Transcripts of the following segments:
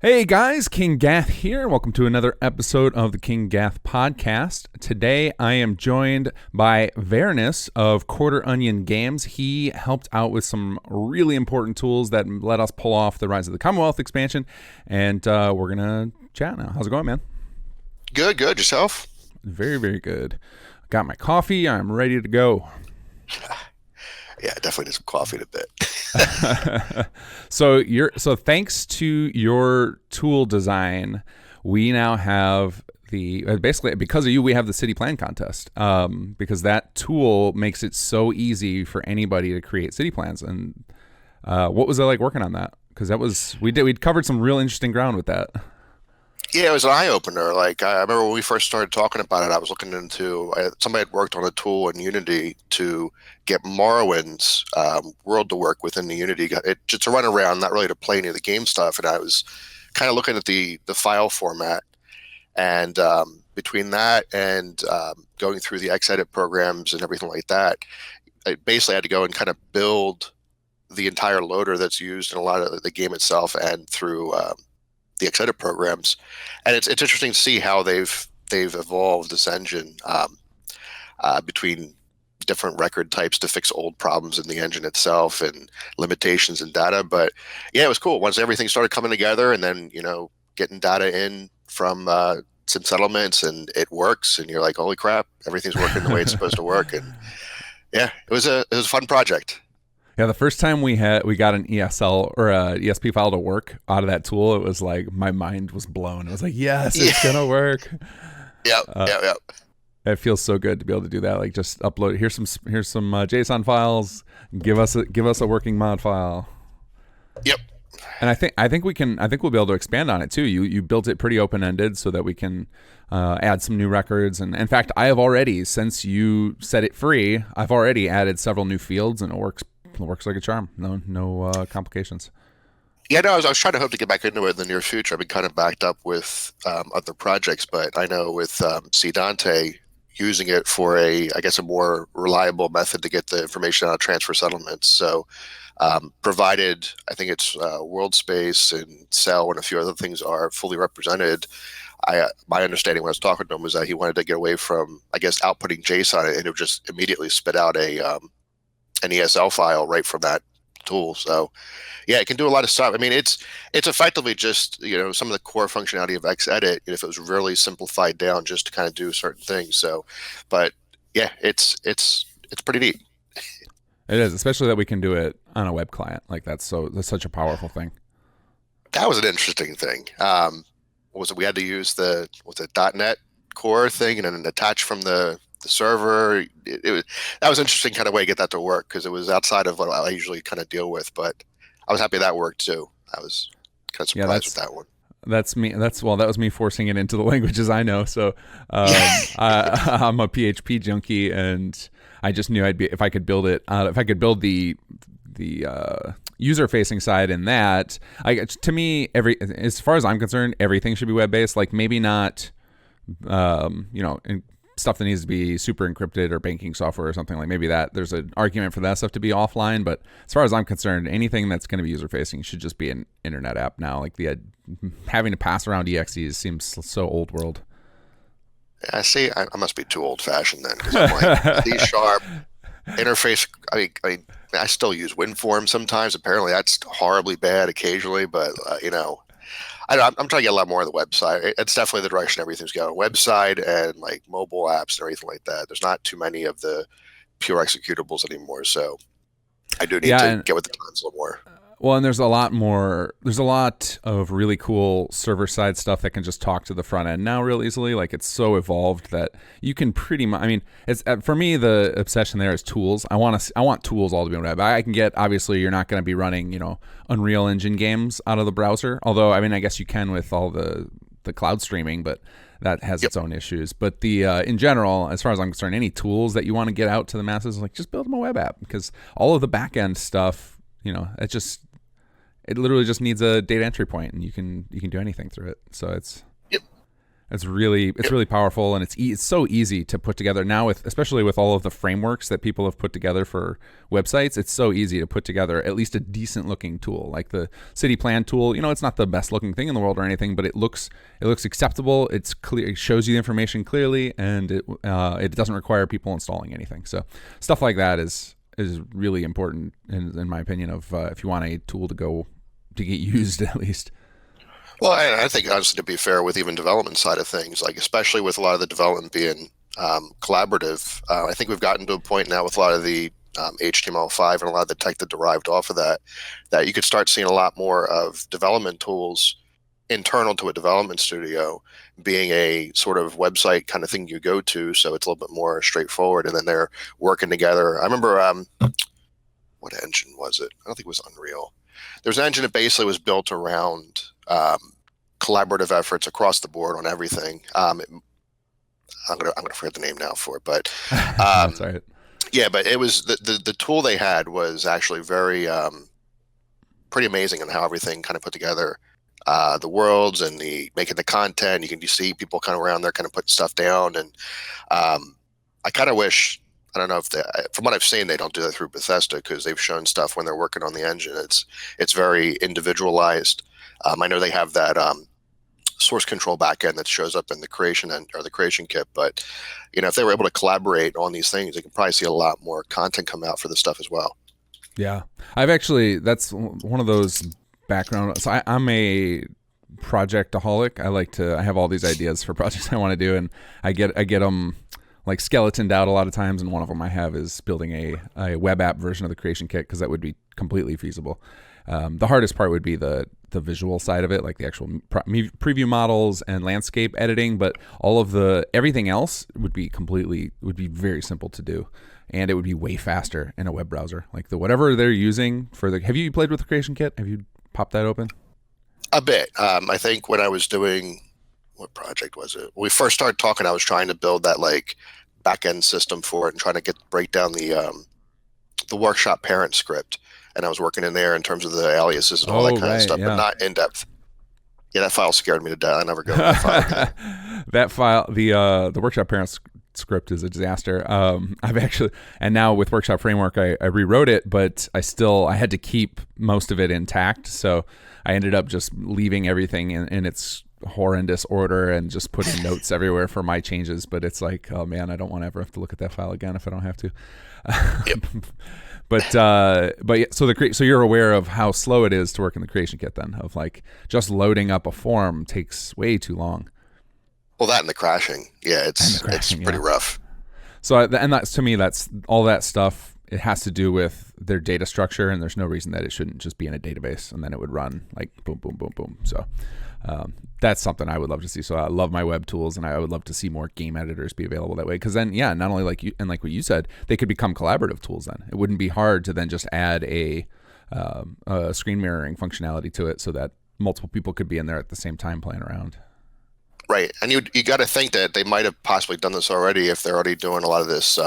Hey guys, King Gath here. Welcome to another episode of the King Gath podcast. Today I am joined by Varinus of Quarter Onion Games. He helped out with some really important tools that let us pull off the Rise of the Commonwealth expansion, and we're going to chat now. How's it going, man? Good. Yourself? Very, very good. Got my coffee. I'm ready to go. Yeah, definitely need some coffee in a bit. So thanks to your tool design, we now have basically because of you, we have the city plan contest. Because that tool makes it so easy for anybody to create city plans. And what was it like working on that? Because we'd covered some real interesting ground with that. Yeah, it was an eye opener. Like I remember when we first started talking about it, I was looking into somebody had worked on a tool in Unity to get Morrowind's world to work within the Unity, just to run around, not really to play any of the game stuff. And I was kind of looking at the file format, and between that and going through the Xedit programs and everything like that, I basically had to go and kind of build the entire loader that's used in a lot of the game itself and through the Xedit programs. And it's interesting to see how they've evolved this engine between different record types to fix old problems in the engine itself and limitations in data. But yeah, it was cool once everything started coming together, and then getting data in from some settlements, and it works, and you're like, holy crap, everything's working the way it's supposed to work. And yeah, it was a fun project. Yeah, the first time we got an ESL or a ESP file to work out of that tool, it was like my mind was blown. I was like, yes, it's gonna work. Yep. It feels so good to be able to do that. Like, just upload. Here's some JSON files. Give us a working mod file. Yep. And I think we'll be able to expand on it too. You built it pretty open ended so that we can add some new records. And in fact, I have already, since you set it free, I've already added several new fields, and it works like a charm. No complications. Yeah, no, I was trying to hope to get back into it in the near future. I've been kind of backed up with other projects, but I know with C. Dante, using it for a more reliable method to get the information out of transfer settlements. So provided, I think it's World Space and Cell and a few other things are fully represented, my understanding when I was talking to him was that he wanted to get away from, outputting JSON, and it would just immediately spit out an ESL file right from that tool. So yeah, it can do a lot of stuff. I mean, it's effectively just some of the core functionality of Xedit if it was really simplified down just to kind of do certain things. So, but yeah, it's pretty neat. It is, especially that we can do it on a web client. Like that's such a powerful thing. That was an interesting thing. What was it? We had to use the .NET Core thing and then attach from the server. That was an interesting kind of way to get that to work, because it was outside of what I usually kind of deal with, but I was happy that worked too. I was kind of surprised with that one. That's me. That was me forcing it into the languages I know. So I'm a PHP junkie, and I just knew if I could build it if I could build the user facing side in that. To me, as far as I'm concerned, everything should be web based. Like maybe not, stuff that needs to be super encrypted or banking software or something, like maybe that there's an argument for that stuff to be offline. But as far as I'm concerned, anything that's going to be user facing should just be an internet app now. Like having to pass around exes seems so old world. Yeah, see, I must be too old fashioned then, because I'm like C# interface. I still use WinForm sometimes. Apparently that's horribly bad occasionally, but I'm trying to get a lot more on the website. It's definitely the direction everything's going. Website and like mobile apps and everything like that. There's not too many of the pure executables anymore. So I do need to get with the times a little more. Well, and there's a lot of really cool server side stuff that can just talk to the front end now real easily. Like it's so evolved that you can pretty much, it's for me, the obsession there is tools. I want tools all to be on web. I can get, obviously you're not going to be running, Unreal Engine games out of the browser. Although, I guess you can with all the cloud streaming, but that has its own issues. But in general, as far as I'm concerned, any tools that you want to get out to the masses, like just build them a web app, because all of the back end stuff, it literally just needs a data entry point, and you can do anything through it. So it's It's really powerful, and it's so easy to put together now, with especially with all of the frameworks that people have put together for websites. It's so easy to put together at least a decent looking tool, like the city plan tool. It's not the best looking thing in the world or anything, but it looks acceptable. It's clear. It shows you the information clearly, and it doesn't require people installing anything. So stuff like that is really important in my opinion, of if you want a tool to get used at least. Well, I think honestly, to be fair, with even development side of things, like especially with a lot of the development being collaborative, I think we've gotten to a point now with a lot of the HTML5 and a lot of the tech that derived off of that you could start seeing a lot more of development tools internal to a development studio being a sort of website kind of thing you go to. So it's a little bit more straightforward, and then they're working together. I remember, what engine was it? I don't think it was Unreal. There's an engine that basically was built around collaborative efforts across the board on everything. I'm gonna forget the name now for it, but That's right. yeah, but it was the tool they had was actually very pretty amazing in how everything kind of put together. The worlds and the making the content, you see people kind of around there kind of putting stuff down, and I kind of wish, I don't know if from what I've seen, they don't do that through Bethesda, because they've shown stuff when they're working on the engine. It's very individualized. I know they have that source control backend that shows up in the creation or the creation kit, but if they were able to collaborate on these things, they could probably see a lot more content come out for this stuff as well. Yeah, that's one of those background. So I'm a projectaholic. I have all these ideas for projects I want to do, and I get them like skeletoned out a lot of times, and one of them I have is building a web app version of the creation kit, because that would be completely feasible. The hardest part would be the visual side of it, like the actual preview models and landscape editing, but everything else would be very simple to do, and it would be way faster in a web browser. Like whatever they're using have you played with the creation kit? Have you popped that open? A bit. I think when I was doing, what project was it? When we first started talking, I was trying to build that like back-end system for it and trying to break down the workshop parent script. And I was working in there in terms of the aliases and all that kind of stuff, but not in depth. Yeah, that file scared me to death. I never go to that file again. That file, the workshop parent script is a disaster. And now with Workshop Framework, I rewrote it, but I had to keep most of it intact. So I ended up just leaving everything in its horrendous order and just putting notes everywhere for my changes. But it's like, oh man, I don't want to ever have to look at that file again if I don't have to. Yep. But yeah, so you're aware of how slow it is to work in the creation kit then, of like just loading up a form takes way too long. Well, that and the crashing. Yeah, it's pretty rough. So, and that's, to me, that's all that stuff. It has to do with their data structure, and there's no reason that it shouldn't just be in a database and then it would run like boom, boom, boom, boom. So that's something I would love to see. So I love my web tools, and I would love to see more game editors be available that way. Because then, yeah, not only like what you said, they could become collaborative tools. Then it wouldn't be hard to then just add a screen mirroring functionality to it, so that multiple people could be in there at the same time playing around. Right, and you got to think that they might have possibly done this already if they're already doing a lot of this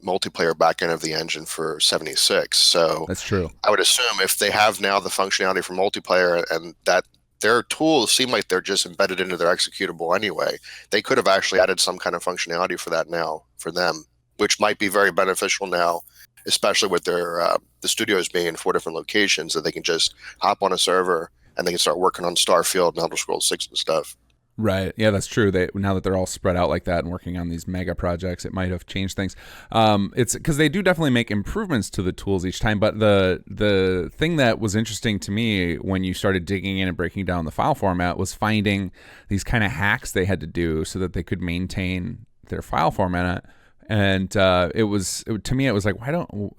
multiplayer backend of the engine for 76. So that's true. I would assume if they have now the functionality for multiplayer, and that their tools seem like they're just embedded into their executable anyway, they could have actually added some kind of functionality for that now for them, which might be very beneficial now, especially with their the studios being in 4 different locations, that they can just hop on a server and they can start working on Starfield and Elder Scrolls 6 and stuff. Right. Yeah, that's true. Now that they're all spread out like that and working on these mega projects, it might have changed things. It's because they do definitely make improvements to the tools each time. But the thing that was interesting to me when you started digging in and breaking down the file format was finding these kind of hacks they had to do so that they could maintain their file format. And to me, it was like,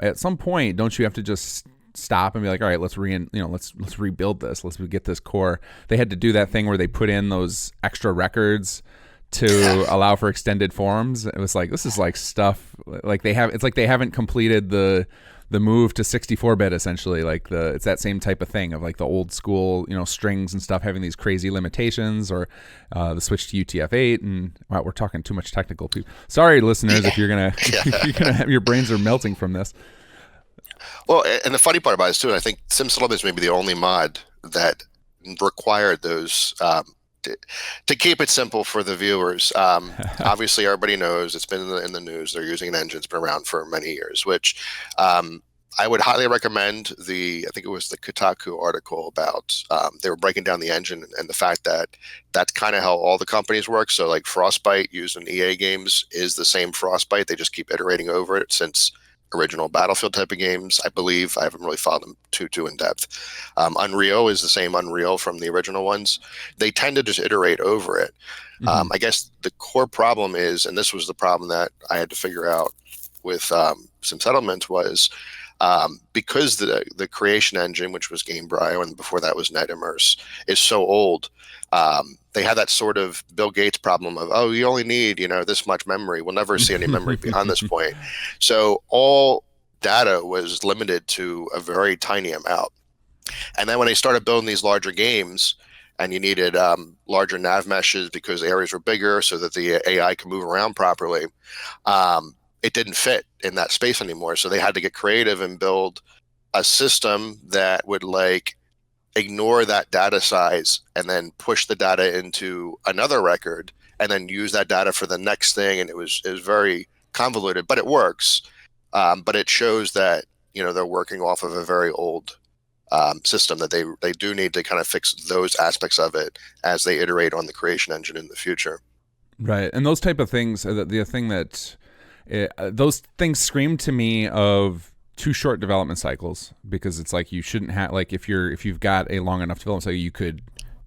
at some point, don't you have to just stop and be like, all right, let's rebuild this. Let's get this core. They had to do that thing where they put in those extra records to allow for extended forms. It was like, this is like stuff like they haven't completed the move to 64-bit essentially. Like it's that same type of thing of like the old school, strings and stuff having these crazy limitations, or the switch to UTF-8. And wow, we're talking too much technical. Sorry, listeners, if you're gonna your brains are melting from this. Well, and the funny part about it too, I think SimSolid is maybe the only mod that required those to keep it simple for the viewers, obviously everybody knows it's been in the news. They're using an engine that's been around for many years, which I would highly recommend I think it was the Kotaku article about, they were breaking down the engine and the fact that that's kind of how all the companies work. So like Frostbite used in EA games is the same Frostbite. They just keep iterating over it since original Battlefield type of games, I believe. I haven't really followed them too in depth. Unreal is the same Unreal from the original ones. They tend to just iterate over it. I guess the core problem is, and this was the problem that I had to figure out with some settlements, was because the creation engine, which was Gamebryo, and before that was NetImmerse, is so old. They had that sort of Bill Gates problem of, oh, you only need, this much memory. We'll never see any memory beyond this point. So all data was limited to a very tiny amount. And then when they started building these larger games, and you needed larger nav meshes because areas were bigger so that the AI could move around properly, it didn't fit in that space anymore. So they had to get creative and build a system that would ignore that data size and then push the data into another record and then use that data for the next thing. And it was very convoluted, but it works. But it shows that, they're working off of a very old system, that they do need to kind of fix those aspects of it as they iterate on the creation engine in the future. Right. And those type of things, the thing that those things scream to me of too short development cycles, because it's like you shouldn't have, if you've got a long enough development cycle, you could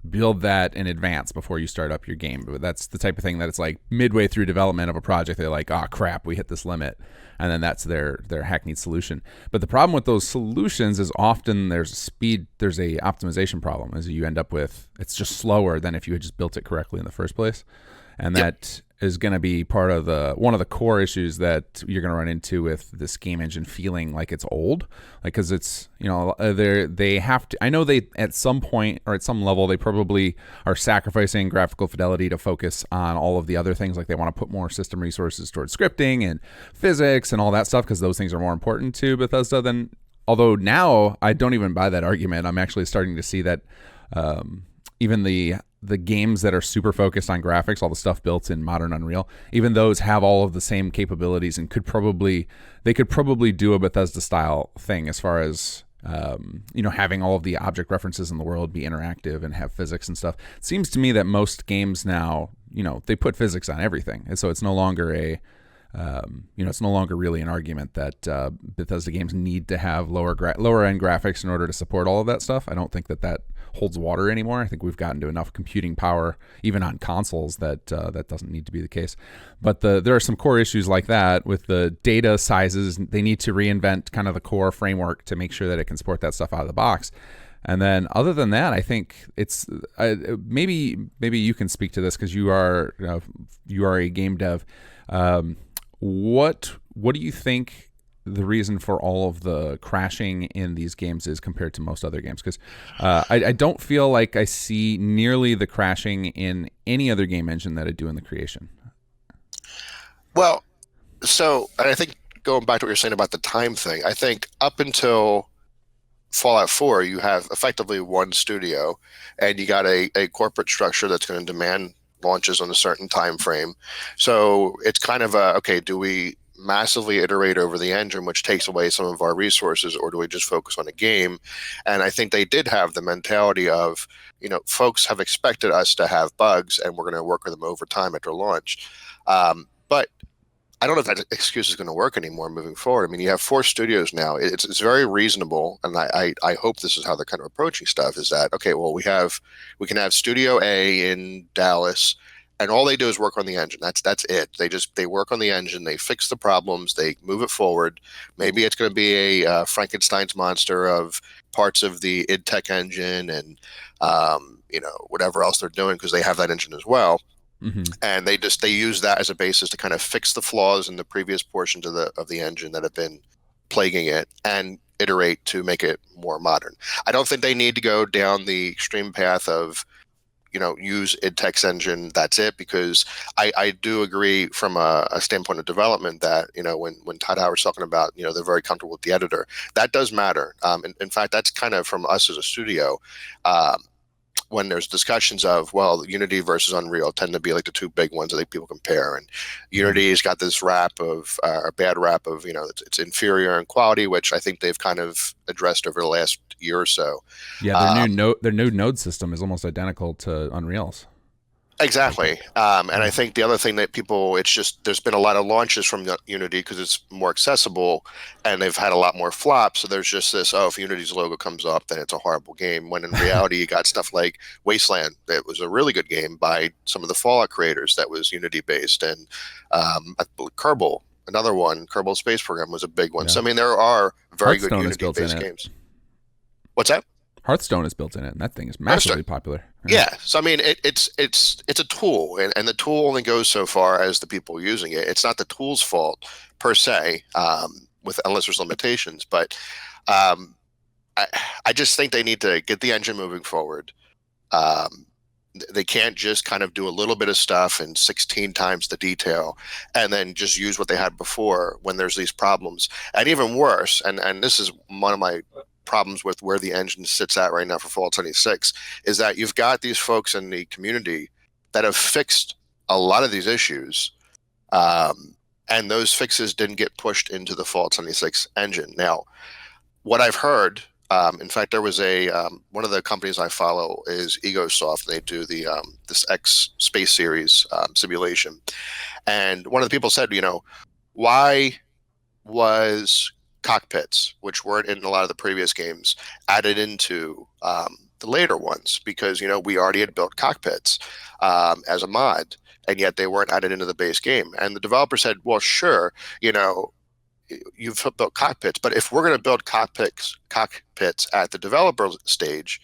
build that in advance before you start up your game. But that's the type of thing that it's like midway through development of a project, they're like, oh crap, we hit this limit, and then that's their hackneyed solution. But the problem with those solutions is often there's a optimization problem, as you end up with, it's just slower than if you had just built it correctly in the first place. And that is going to be part of one of the core issues that you're going to run into with this game engine feeling like it's old, because it's, they have to, I know they at some point or at some level they probably are sacrificing graphical fidelity to focus on all of the other things. Like they want to put more system resources towards scripting and physics and all that stuff, because those things are more important to Bethesda than, although now I don't even buy that argument. I'm actually starting to see that even the games that are super focused on graphics, all the stuff built in modern Unreal, even those have all of the same capabilities and could probably do a Bethesda style thing as far as having all of the object references in the world be interactive and have physics and stuff. It seems to me that most games now, they put physics on everything, and so it's no longer it's no longer really an argument that Bethesda games need to have lower end graphics in order to support all of that stuff. I don't think that holds water anymore. I think we've gotten to enough computing power, even on consoles, that that doesn't need to be the case. But there are some core issues like that with the data sizes. They need to reinvent kind of the core framework to make sure that it can support that stuff out of the box. And then other than that, I think it's maybe you can speak to this because you are a game dev. What do you think the reason for all of the crashing in these games is compared to most other games? Because I don't feel like I see nearly the crashing in any other game engine that I do in the creation. Well, so I think going back to what you're saying about the time thing, I think up until Fallout 4, you have effectively one studio, and you got a corporate structure that's going to demand launches on a certain time frame. So it's kind of okay, do we massively iterate over the engine, which takes away some of our resources, or do we just focus on a game? And I think they did have the mentality of, folks have expected us to have bugs, and we're going to work with them over time after launch. But I don't know if that excuse is going to work anymore moving forward. I mean, you have 4 studios now. It's very reasonable, and I hope this is how they're kind of approaching stuff, is that, okay, well, we can have Studio A in Dallas, and all they do is work on the engine. That's it. They work on the engine. They fix the problems. They move it forward. Maybe it's going to be a Frankenstein's monster of parts of the id Tech engine and whatever else they're doing, because they have that engine as well. Mm-hmm. And they use that as a basis to kind of fix the flaws in the previous portions of the engine that have been plaguing it and iterate to make it more modern. I don't think they need to go down the extreme path of use id Tech's engine, that's it, because I do agree from a standpoint of development that, when Todd Howard's talking about, they're very comfortable with the editor, that does matter. In fact, that's kind of from us as a studio. when there's discussions of, well, Unity versus Unreal tend to be like the two big ones that people compare. And Unity's got this rap of a bad rap of, it's inferior in quality, which I think they've kind of addressed over the last year or so. Yeah, their new node system is almost identical to Unreal's. Exactly. And I think the other thing that it's just, there's been a lot of launches from Unity because it's more accessible and they've had a lot more flops. So there's just this, if Unity's logo comes up, then it's a horrible game. When in reality, you got stuff like Wasteland that was a really good game by some of the Fallout creators that was Unity based. And I believe Kerbal, another one, Kerbal Space Program was a big one. Yeah. So, I mean, there are very good Unity based games. What's that? Hearthstone is built in it, and that thing is massively popular. Yeah. So I mean, it's a tool, and the tool only goes so far as the people using it. It's not the tool's fault per se, unless there's limitations. But I just think they need to get the engine moving forward. They can't just kind of do a little bit of stuff and 16 times the detail, and then just use what they had before when there's these problems. And even worse, and this is one of my problems with where the engine sits at right now for Fallout 76, is that you've got these folks in the community that have fixed a lot of these issues, and those fixes didn't get pushed into the Fallout 76 engine. Now, what I've heard, in fact, there was one of the companies I follow is Egosoft. They do the this X Space Series simulation, and one of the people said, why was cockpits, which weren't in a lot of the previous games, added into the later ones? Because we already had built cockpits as a mod, and yet they weren't added into the base game. And the developer said, well, sure, you've built cockpits, but if we're going to build cockpits at the developer stage,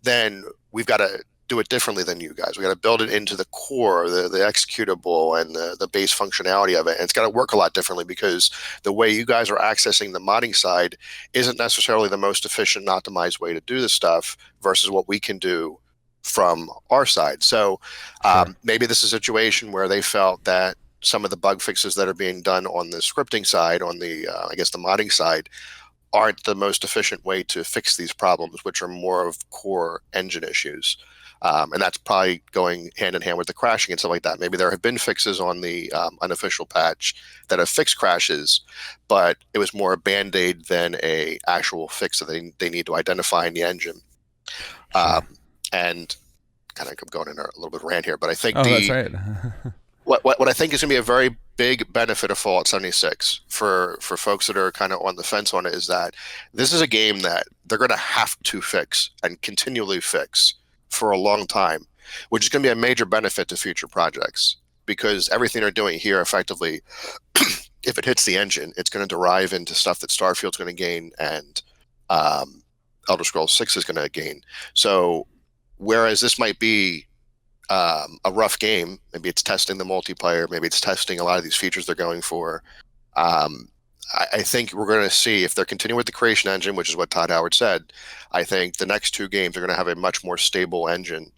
then we've got to do it differently than you guys. We got to build it into the core, the executable, and the base functionality of it. And it's got to work a lot differently because the way you guys are accessing the modding side isn't necessarily the most efficient and optimized way to do this stuff versus what we can do from our side. So maybe this is a situation where they felt that some of the bug fixes that are being done on the scripting side, on the, I guess, the modding side, aren't the most efficient way to fix these problems, which are more of core engine issues. And that's probably going hand in hand with the crashing and stuff like that. Maybe there have been fixes on the unofficial patch that have fixed crashes, but it was more a Band-Aid than a actual fix that they need to identify in the engine. And kind of going in a little bit of rant here, but I think that's right. what I think is going to be a very big benefit of Fallout 76 for folks that are kind of on the fence on it is that this is a game that they're going to have to fix and continually fix for a long time, which is going to be a major benefit to future projects, because everything they're doing here effectively, if it hits the engine, it's going to derive into stuff that Starfield's going to gain and Elder Scrolls 6 is going to gain. So whereas this might be a rough game, maybe it's testing the multiplayer, maybe it's testing a lot of these features they're going for, I think we're going to see, if they're continuing with the creation engine, which is what Todd Howard said, I think the next two games are going to have a much more stable engine,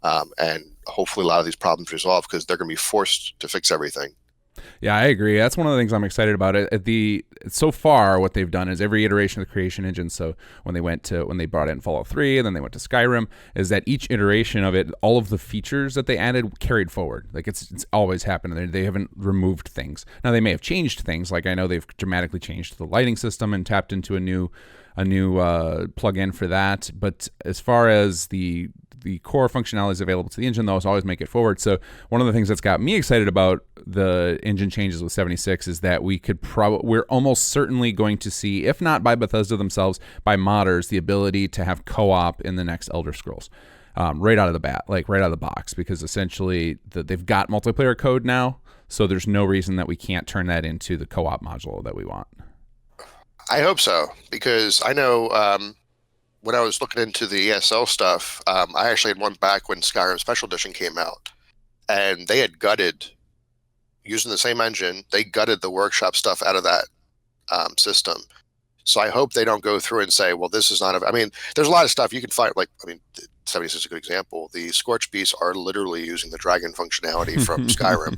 and hopefully a lot of these problems resolved because they're going to be forced to fix everything. Yeah, I agree. That's one of the things I'm excited about. So far, what they've done is every iteration of the creation engine. So when they brought in Fallout 3, and then they went to Skyrim, is that each iteration of it, all of the features that they added carried forward. Like it's always happened. They haven't removed things. Now they may have changed things. Like I know they've dramatically changed the lighting system and tapped into a new plug-in for that. But as far as the core functionalities available to the engine, those always make it forward. So one of the things that's got me excited about the engine changes with 76 is that we're almost certainly going to see, if not by Bethesda themselves, by modders, the ability to have co-op in the next Elder Scrolls. Right out of the bat, like right out of the box, because essentially they've got multiplayer code now, so there's no reason that we can't turn that into the co-op module that we want. I hope so, because I know when I was looking into the ESL stuff, I actually had one back when Skyrim Special Edition came out, and they had gutted, using the same engine, they gutted the workshop stuff out of that system. So I hope they don't go through and say, well, this is not I mean, there's a lot of stuff you can find, 76 is a good example. The Scorch Beasts are literally using the dragon functionality from Skyrim.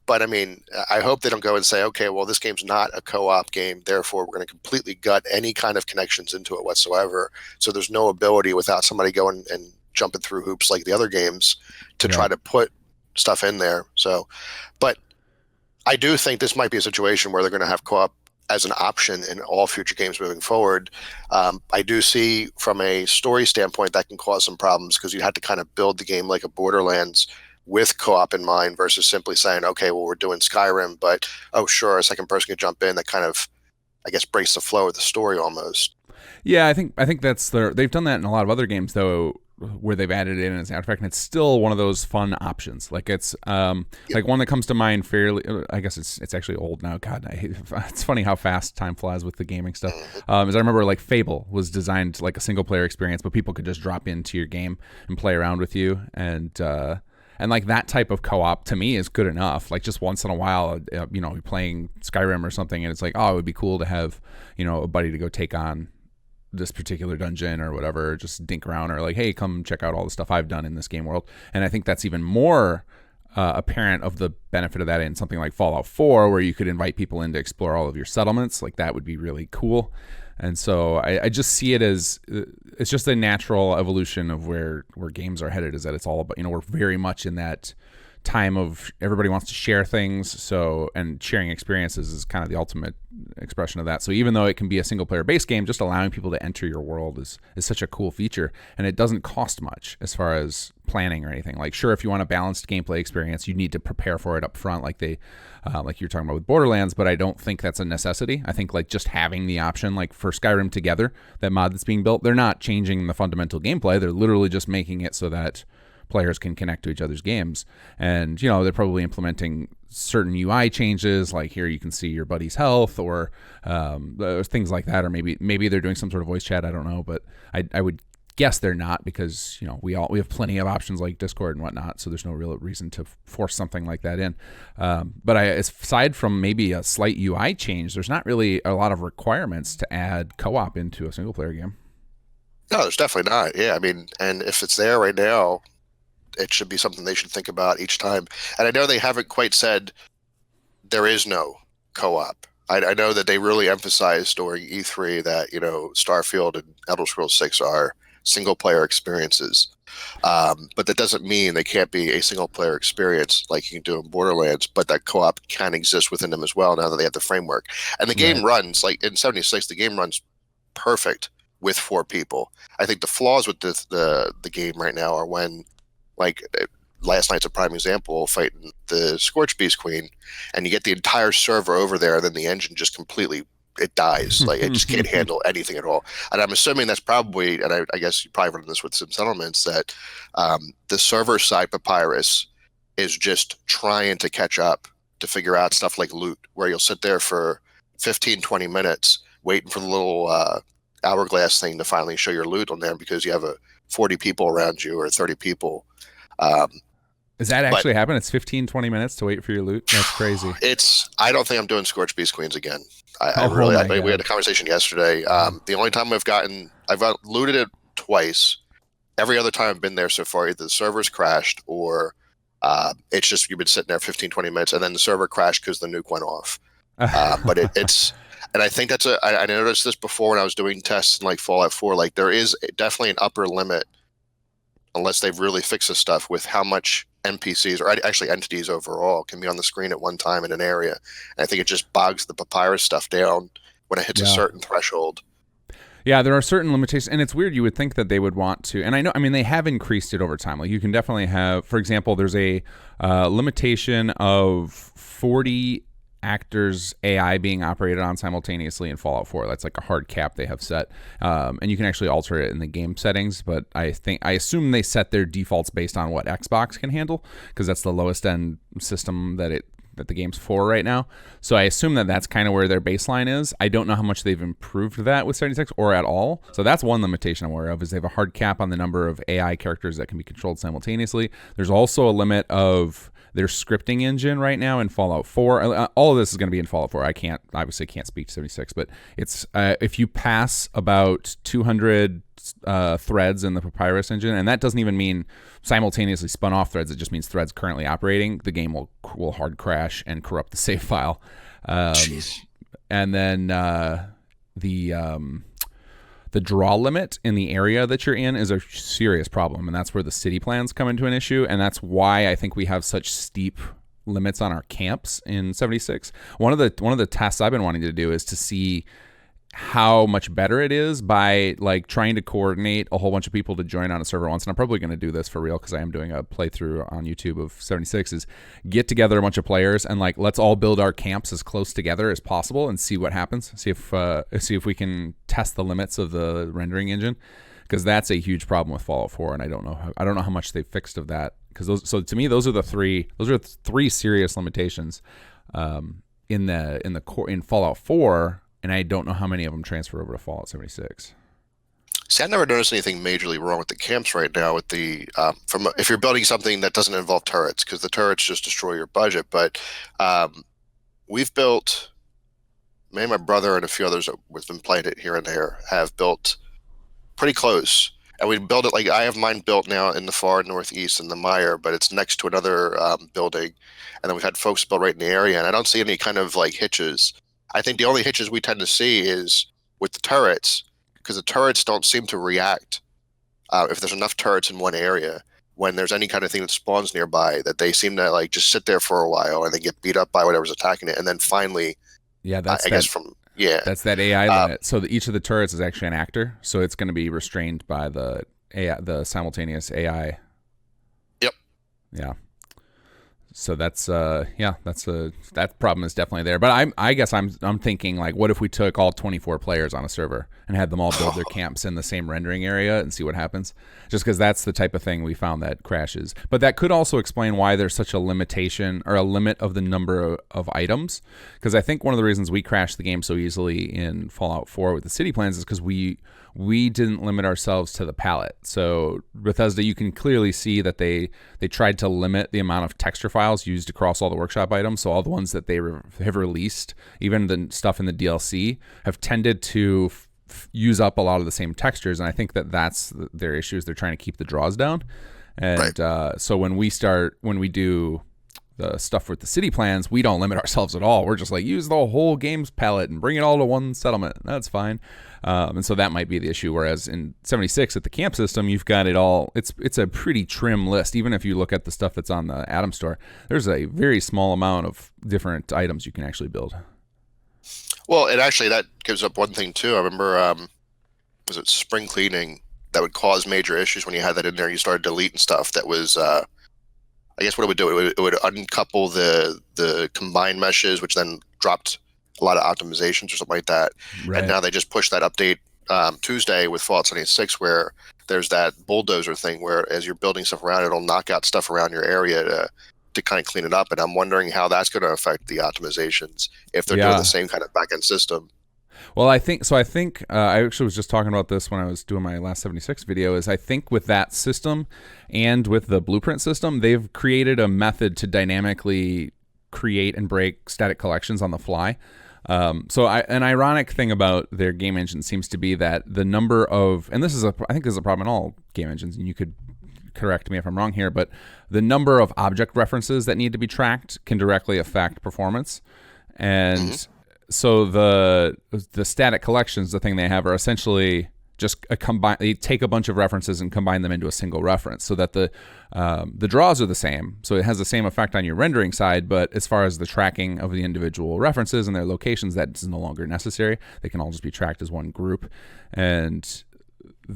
But I mean, I hope they don't go and say, okay, well, this game's not a co-op game, therefore we're going to completely gut any kind of connections into it whatsoever. So there's no ability without somebody going and jumping through hoops like the other games to Right. try to put stuff in there. So, but I do think this might be a situation where they're going to have co-op as an option in all future games moving forward. I do see from a story standpoint that can cause some problems because you have to kind of build the game like a Borderlands with co-op in mind versus simply saying, okay, well, we're doing Skyrim, but oh, sure, a second person can jump in. That kind of, I guess, breaks the flow of the story almost. Yeah, I think they've done that in a lot of other games though, where they've added it in as an artifact, and it's still one of those fun options. Like it's like one that comes to mind fairly. I guess it's actually old now. God, it's funny how fast time flies with the gaming stuff. As I remember, like Fable was designed like a single player experience, but people could just drop into your game and play around with you, and like that type of co-op to me is good enough. Like just once in a while, you're playing Skyrim or something, and it's like, oh, it would be cool to have a buddy to go take on this particular dungeon or whatever, just dink around, or like, hey, come check out all the stuff I've done in this game world. And I think that's even more apparent of the benefit of that in something like Fallout 4, where you could invite people in to explore all of your settlements. Like that would be really cool. And so I just see it as it's just a natural evolution of where games are headed, is that it's all about, we're very much in that time of everybody wants to share things, so, and sharing experiences is kind of the ultimate expression of that. So even though it can be a single player based game, just allowing people to enter your world is such a cool feature, and it doesn't cost much as far as planning or anything. Like sure, if you want a balanced gameplay experience, you need to prepare for it up front, like like you're talking about with Borderlands, but I don't think that's a necessity. I think like just having the option, like for Skyrim Together, that mod that's being built, they're not changing the fundamental gameplay, they're literally just making it so that players can connect to each other's games. And they're probably implementing certain UI changes, like here you can see your buddy's health, or things like that, or maybe they're doing some sort of voice chat, I don't know, but I would guess they're not, because we have plenty of options like Discord and whatnot, so there's no real reason to force something like that in. But aside from maybe a slight UI change, there's not really a lot of requirements to add co-op into a single player game. No, there's definitely not. Yeah, I mean, and if it's there right now, it should be something they should think about each time. And I know they haven't quite said there is no co-op. I know that they really emphasized during E3 that, Starfield and Elder Scrolls 6 are single-player experiences. But that doesn't mean they can't be a single-player experience like you can do in Borderlands, but that co-op can exist within them as well now that they have the framework. And the game runs, like in 76, the game runs perfect with 4 people. I think the flaws with the game right now are when, like last night's a prime example, fighting the Scorch Beast Queen, and you get the entire server over there, and then the engine just completely, it dies. Like it just can't handle anything at all. And I'm assuming that's probably, and I guess you probably run this with some settlements, that the server side Papyrus is just trying to catch up to figure out stuff like loot, where you'll sit there for 15, 20 minutes waiting for the little hourglass thing to finally show your loot on there because you have 40 people around you or 30 people. Does that actually happen? It's 15, 20 minutes to wait for your loot? That's crazy. I don't think I'm doing Scorch Beast Queens again. We had a conversation yesterday. The only time I've looted it twice. Every other time I've been there so far, either the server's crashed or it's just you've been sitting there 15, 20 minutes, and then the server crashed because the nuke went off. But it's, and I think I noticed this before when I was doing tests in like Fallout 4, like there is definitely an upper limit, unless they've really fixed this stuff, with how much NPCs, or actually entities overall, can be on the screen at one time in an area. And I think it just bogs the Papyrus stuff down when it hits a certain threshold. Yeah, there are certain limitations, and it's weird. You would think that they would want to, and I mean, they have increased it over time. Like you can definitely have, for example, there's a limitation of 40 actors AI being operated on simultaneously in Fallout 4. That's like a hard cap they have set, and you can actually alter it in the game settings, but I assume they set their defaults based on what Xbox can handle, because that's the lowest end system that the game's for right now. So I assume that that's kind of where their baseline is. I don't know how much they've improved that with 76 or at all. So that's one limitation I'm aware of, is they have a hard cap on the number of AI characters that can be controlled simultaneously. There's also a limit of their scripting engine right now in Fallout 4. All of this is going to be in Fallout 4. I obviously can't speak to 76, but it's if you pass about 200 threads in the Papyrus engine, and that doesn't even mean simultaneously spun off threads. It just means threads currently operating. The game will hard crash and corrupt the save file. And then the draw limit in the area that you're in is a serious problem, and that's where the city plans come into an issue, and that's why I think we have such steep limits on our camps in 76. One of the tasks I've been wanting to do is to see how much better it is by like trying to coordinate a whole bunch of people to join on a server once. And I'm probably going to do this for real because I am doing a playthrough on YouTube of 76, is get together a bunch of players and like let's all build our camps as close together as possible and see what happens. See if we can test the limits of the rendering engine, because that's a huge problem with Fallout 4, and I don't know how much they've fixed of that, because so to me those are three serious limitations in Fallout 4. And I don't know how many of them transfer over to Fallout 76. See, I never noticed anything majorly wrong with the camps right now. With the if you're building something that doesn't involve turrets, because the turrets just destroy your budget. But we've built, me and my brother and a few others who've been playing it here and there have built pretty close. And we build it like I have mine built now in the far northeast in the Mire, but it's next to another building. And then we've had folks build right in the area, and I don't see any kind of like hitches. I think the only hitches we tend to see is with the turrets, because the turrets don't seem to react if there's enough turrets in one area. When there's any kind of thing that spawns nearby, that they seem to like just sit there for a while and then get beat up by whatever's attacking it, and then finally, that's that AI limit. So each of the turrets is actually an actor, so it's going to be restrained by the AI, the simultaneous AI. Yep. Yeah. So that problem is definitely there. But I guess I'm thinking like, what if we took all 24 players on a server and had them all build their camps in the same rendering area and see what happens? Just because that's the type of thing we found that crashes. But that could also explain why there's such a limitation or a limit of the number of items. Because I think one of the reasons we crashed the game so easily in Fallout 4 with the city plans is because we didn't limit ourselves to the palette. So Bethesda, you can clearly see that they tried to limit the amount of texture files used across all the workshop items. So all the ones that they have released, even the stuff in the DLC, have tended to use up a lot of the same textures. And I think that's their issue, is they're trying to keep the draws down. And right. So when we do the stuff with the city plans, we don't limit ourselves at all. We're just like, use the whole game's palette and bring it all to one settlement. That's fine. And so that might be the issue. Whereas in 76 at the camp system, you've got it all. It's a pretty trim list. Even if you look at the stuff that's on the Atom Store, there's a very small amount of different items you can actually build. Well, and actually that gives up one thing too. I remember, was it spring cleaning that would cause major issues when you had that in there? You started deleting stuff that was, I guess what it would do, it would uncouple the combined meshes, which then dropped a lot of optimizations or something like that. Right. And now they just pushed that update Tuesday with Fallout 76, where there's that bulldozer thing where as you're building stuff around, it'll knock out stuff around your area to kind of clean it up. And I'm wondering how that's going to affect the optimizations if they're doing the same kind of back-end system. Well, I think I actually was just talking about this when I was doing my last 76 video, is I think with that system and with the blueprint system, they've created a method to dynamically create and break static collections on the fly. So an ironic thing about their game engine seems to be that the number of, and I think this is a problem in all game engines, and you could correct me if I'm wrong here, but the number of object references that need to be tracked can directly affect performance. And so the static collections, the thing they have, are essentially just they take a bunch of references and combine them into a single reference, so that the draws are the same. So it has the same effect on your rendering side, but as far as the tracking of the individual references and their locations, that is no longer necessary. They can all just be tracked as one group. And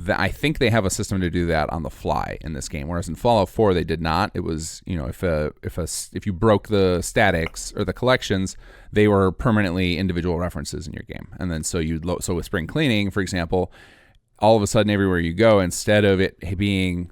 I think they have a system to do that on the fly in this game, whereas in Fallout 4 they did not. It was, if you broke the statics or the collections, they were permanently individual references in your game. And then so with spring cleaning, for example, all of a sudden everywhere you go, instead of it being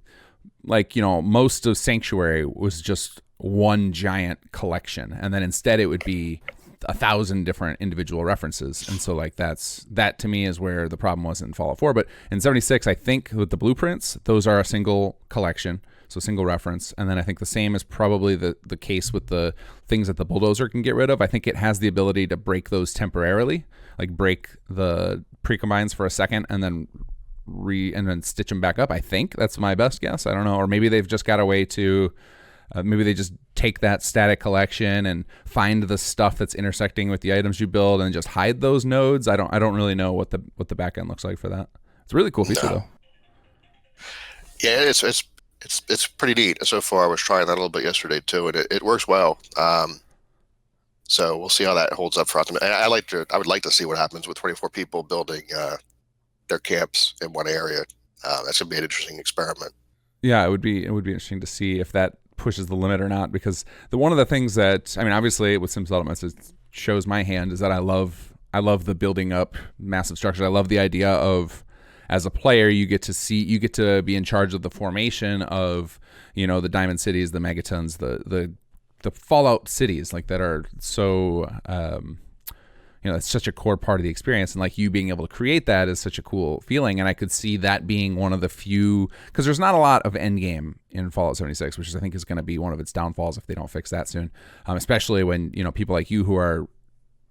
like, most of Sanctuary was just one giant collection, and then instead it would be 1,000 different individual references. And so like that to me is where the problem was in Fallout 4. But in 76, I think with the blueprints, those are a single collection, so single reference. And then I think the same is probably the case with the things that the bulldozer can get rid of. I think it has the ability to break those temporarily, like break the precombines for a second and then stitch them back up. I think that's my best guess. I don't know. Or maybe they've just got a way to maybe they just take that static collection and find the stuff that's intersecting with the items you build and just hide those nodes. I don't really know what the back end looks like for that. It's a really cool feature No. though. Yeah, it's pretty neat so far. I was trying that a little bit yesterday too, and it works well. So we'll see how that holds up for Optimus. And I would like to see what happens with 24 people building their camps in one area. That's gonna be an interesting experiment. Yeah, it would be interesting to see if that pushes the limit or not. Because one of the things that, I mean, obviously with Sim Settlements, it shows my hand, is that I love the building up massive structures. I love the idea of, as a player, you get to be in charge of the formation of, the Diamond Cities, the Megatons, the Fallout cities, like, that are so it's such a core part of the experience, and like you being able to create that is such a cool feeling. And I could see that being one of the few, because there's not a lot of end game in Fallout 76, which I think is going to be one of its downfalls if they don't fix that soon. Especially when people like you who are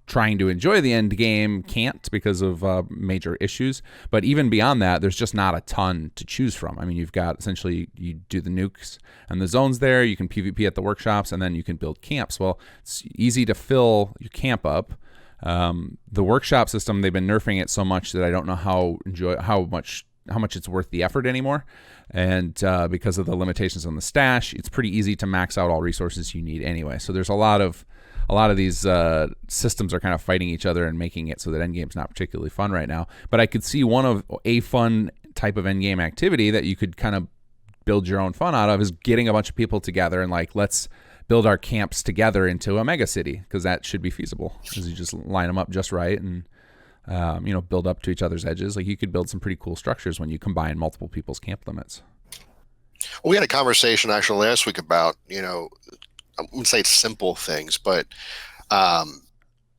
trying to enjoy the end game can't because of major issues. But even beyond that, there's just not a ton to choose from. I mean, you've got, essentially, you do the nukes and the zones there, you can PvP at the workshops, and then you can build camps. Well, it's easy to fill your camp up. The workshop system, they've been nerfing it so much that I don't know how much it's worth the effort anymore. And because of the limitations on the stash, it's pretty easy to max out all resources you need anyway. So there's a lot of these systems are kind of fighting each other and making it so that endgame's not particularly fun right now. But I could see one of a fun type of endgame activity that you could kind of build your own fun out of is getting a bunch of people together and, like, let's build our camps together into a mega city, because that should be feasible, because you just line them up just right and build up to each other's edges. Like, you could build some pretty cool structures when you combine multiple people's camp limits. Well, we had a conversation actually last week about, I wouldn't say it's simple things, but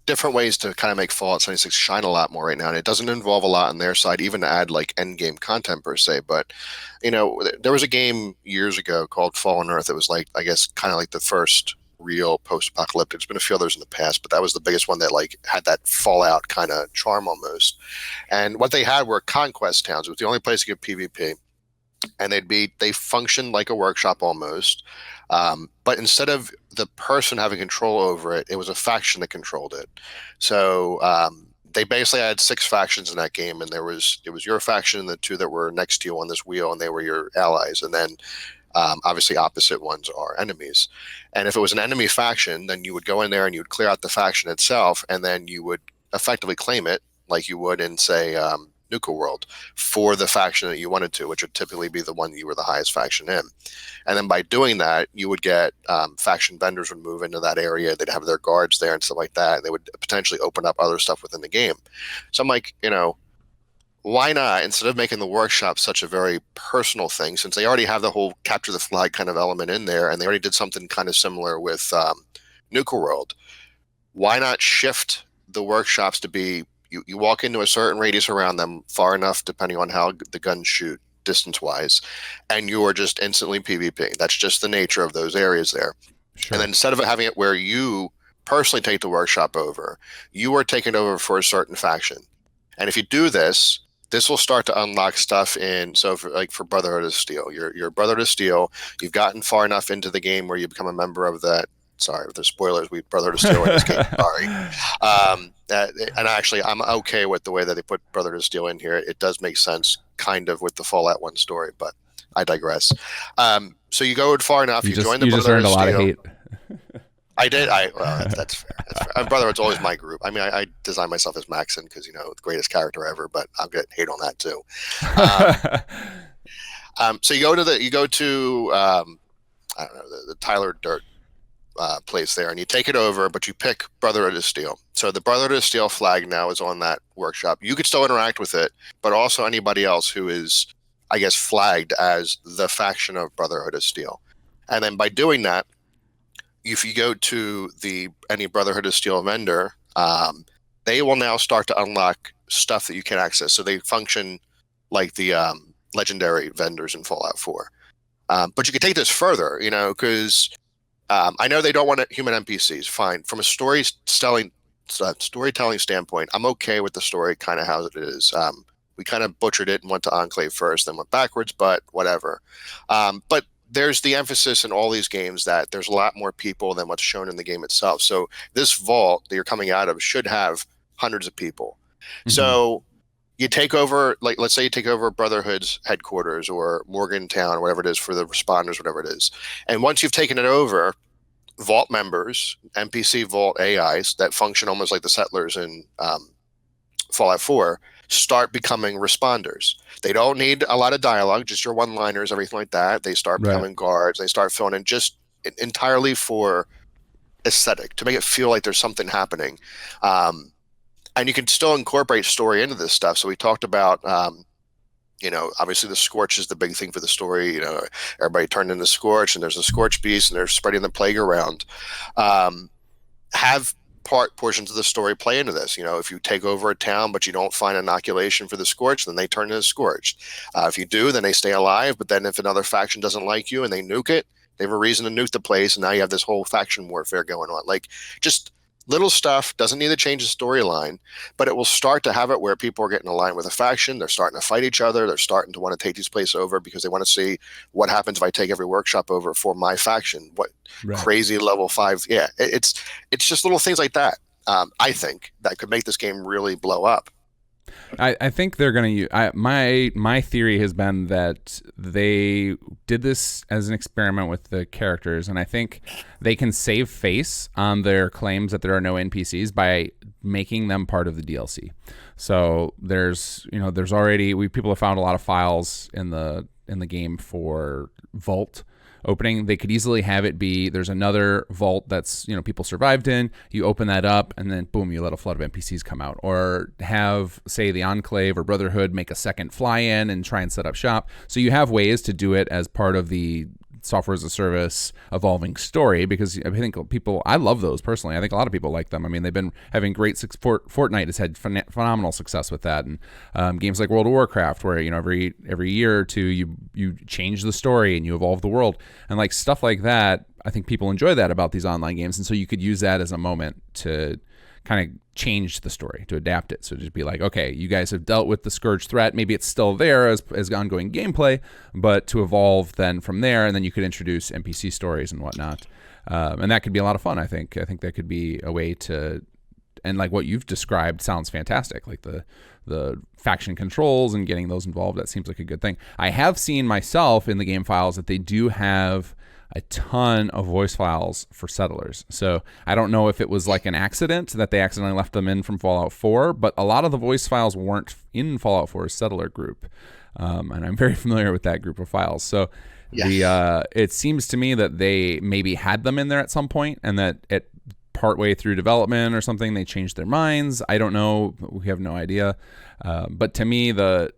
different ways to kind of make Fallout 76 shine a lot more right now. And it doesn't involve a lot on their side, even to add like end game content per se. But, there was a game years ago called Fallen Earth. It was like, I guess, kind of like the first real post-apocalyptic. There's been a few others in the past, but that was the biggest one that like had that Fallout kind of charm almost. And what they had were conquest towns. It was the only place to get PvP. And they functioned like a workshop almost. But instead of the person having control over it, it was a faction that controlled it. So they basically had 6 factions in that game, and it was your faction and the 2 that were next to you on this wheel, and they were your allies. And then obviously opposite ones are enemies. And if it was an enemy faction, then you would go in there and you would clear out the faction itself, and then you would effectively claim it like you would in, say, Nuka World, for the faction that you wanted to, which would typically be the one you were the highest faction in. And then by doing that, you would get faction vendors would move into that area. They'd have their guards there and stuff like that. They would potentially open up other stuff within the game. So I'm like, why not, instead of making the workshop such a very personal thing, since they already have the whole capture the flag kind of element in there, and they already did something kind of similar with Nuka World, why not shift the workshops to be, you walk into a certain radius around them, far enough depending on how the guns shoot distance-wise, and you are just instantly PvP. That's just the nature of those areas there. Sure. And then instead of having it where you personally take the workshop over, you are taking over for a certain faction. And if you do this will start to unlock stuff in, so for Brotherhood of Steel, your Brotherhood of Steel, you've gotten far enough into the game where you become a member of that. Sorry, the spoilers. We Brotherhood of Steel in this game. Sorry. And actually, I'm okay with the way that they put Brotherhood of Steel in here. It does make sense, kind of, with the Fallout 1 story, but I digress. So you go far enough. You join the Brotherhood of Steel. You just earned a lot of hate. I did. Well, that's fair. That's fair. Brotherhood's always my group. I mean, I design myself as Maxon because, the greatest character ever, but I'll get hate on that too. So you go to I don't know, the Tyler Dirt place there, and you take it over, but you pick Brotherhood of Steel. So the Brotherhood of Steel flag now is on that workshop. You could still interact with it, but also anybody else who is, I guess, flagged as the faction of Brotherhood of Steel. And then by doing that, if you go to any Brotherhood of Steel vendor, they will now start to unlock stuff that you can access. So they function like the legendary vendors in Fallout 4. But you can take this further, because I know they don't want human NPCs. Fine. From a storytelling standpoint, I'm okay with the story kind of how it is. We kind of butchered it and went to Enclave first, then went backwards, but whatever. But there's the emphasis in all these games that there's a lot more people than what's shown in the game itself. So this vault that you're coming out of should have hundreds of people. Mm-hmm. So you take over, like, let's say you take over Brotherhood's headquarters or Morgantown or whatever it is for the responders, whatever it is. And once you've taken it over, Vault members, NPC Vault AIs that function almost like the settlers in Fallout 4, start becoming responders. They don't need a lot of dialogue, just your one-liners, everything like that. They start Right. becoming guards. They start filling in just entirely for aesthetic, to make it feel like there's something happening. And you can still incorporate story into this stuff. So we talked about, obviously the Scorch is the big thing for the story. Everybody turned into Scorch, and there's a Scorch beast, and they're spreading the plague around. Have portions of the story play into this. If you take over a town but you don't find inoculation for the Scorch, then they turn into Scorched. If you do, then they stay alive. But then if another faction doesn't like you and they nuke it, they have a reason to nuke the place, and now you have this whole faction warfare going on. Like, just little stuff, doesn't need to change the storyline, but it will start to have it where people are getting aligned with a faction. They're starting to fight each other. They're starting to want to take these places over because they want to see what happens if I take every workshop over for my faction. What Right. crazy level 5? Yeah, it's just little things like that. I think that could make this game really blow up. I think they're going to use. My theory has been that they did this as an experiment with the characters, and I think they can save face on their claims that there are no NPCs by making them part of the DLC. So there's already people have found a lot of files in the game for Vault opening. They could easily have it be there's another vault that's people survived in. You open that up, and then boom, you let a flood of NPCs come out. Or have, say, the Enclave or Brotherhood make a second fly-in and try and set up shop. So you have ways to do it as part of the software as a service evolving story, because I think I love those personally. I think a lot of people like them. I mean, they've been having great Fortnite has had phenomenal success with that, and games like World of Warcraft, where every year or two you change the story and you evolve the world, and like stuff like that. I think people enjoy that about these online games, and so you could use that as a moment to kind of change the story, to adapt it. So just be like, okay, you guys have dealt with the Scourge threat. Maybe it's still there as ongoing gameplay, but to evolve then from there, and then you could introduce NPC stories and whatnot. And that could be a lot of fun, I think. I think that could be a way to, and like what you've described sounds fantastic. Like the faction controls and getting those involved, that seems like a good thing. I have seen myself in the game files that they do have a ton of voice files for settlers. So I don't know if it was like an accident that they accidentally left them in from Fallout 4, but a lot of the voice files weren't in Fallout 4's settler group. And I'm very familiar with that group of files. So it seems to me that they maybe had them in there at some point, and that it partway through development or something they changed their minds. I don't know. We have no idea. But to me, the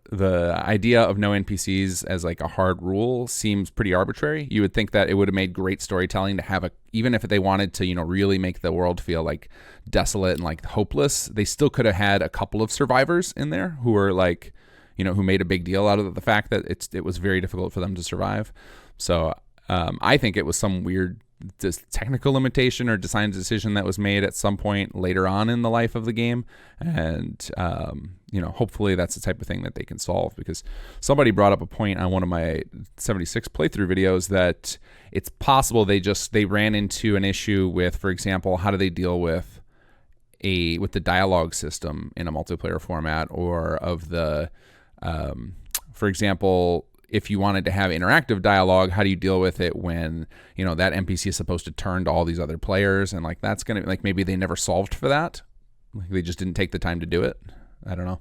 idea of no NPCs as like a hard rule seems pretty arbitrary. You would think that it would have made great storytelling to have even if they wanted to, really make the world feel like desolate and like hopeless, they still could have had a couple of survivors in there who were like, who made a big deal out of the fact that it was very difficult for them to survive. So I think it was some weird technical limitation or design decision that was made at some point later on in the life of the game, and hopefully that's the type of thing that they can solve, because somebody brought up a point on one of my 76 playthrough videos that it's possible they ran into an issue with, for example, how do they deal with the dialogue system in a multiplayer format, or of the for example, if you wanted to have interactive dialogue, how do you deal with it when, that NPC is supposed to turn to all these other players, and like that's going to, like, maybe they never solved for that. Like they just didn't take the time to do it. I don't know.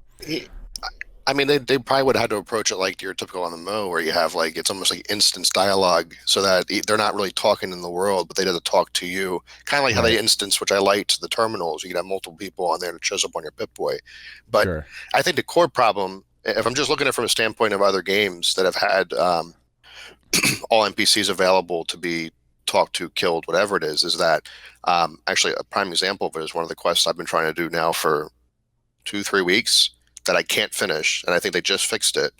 I mean, they probably would have had to approach it like your typical MMO, where you have like, it's almost like instance dialogue, so that they're not really talking in the world, but they have to talk to you. Kind of like how they instance, which I liked, the terminals. You could have multiple people on there and it shows up on your Pip-Boy. But Sure. I think the core problem, if I'm just looking at it from a standpoint of other games that have had all NPCs available to be talked to, killed, whatever it is that actually a prime example of it is one of the quests I've been trying to do now for 2-3 weeks that I can't finish, and I think they just fixed it,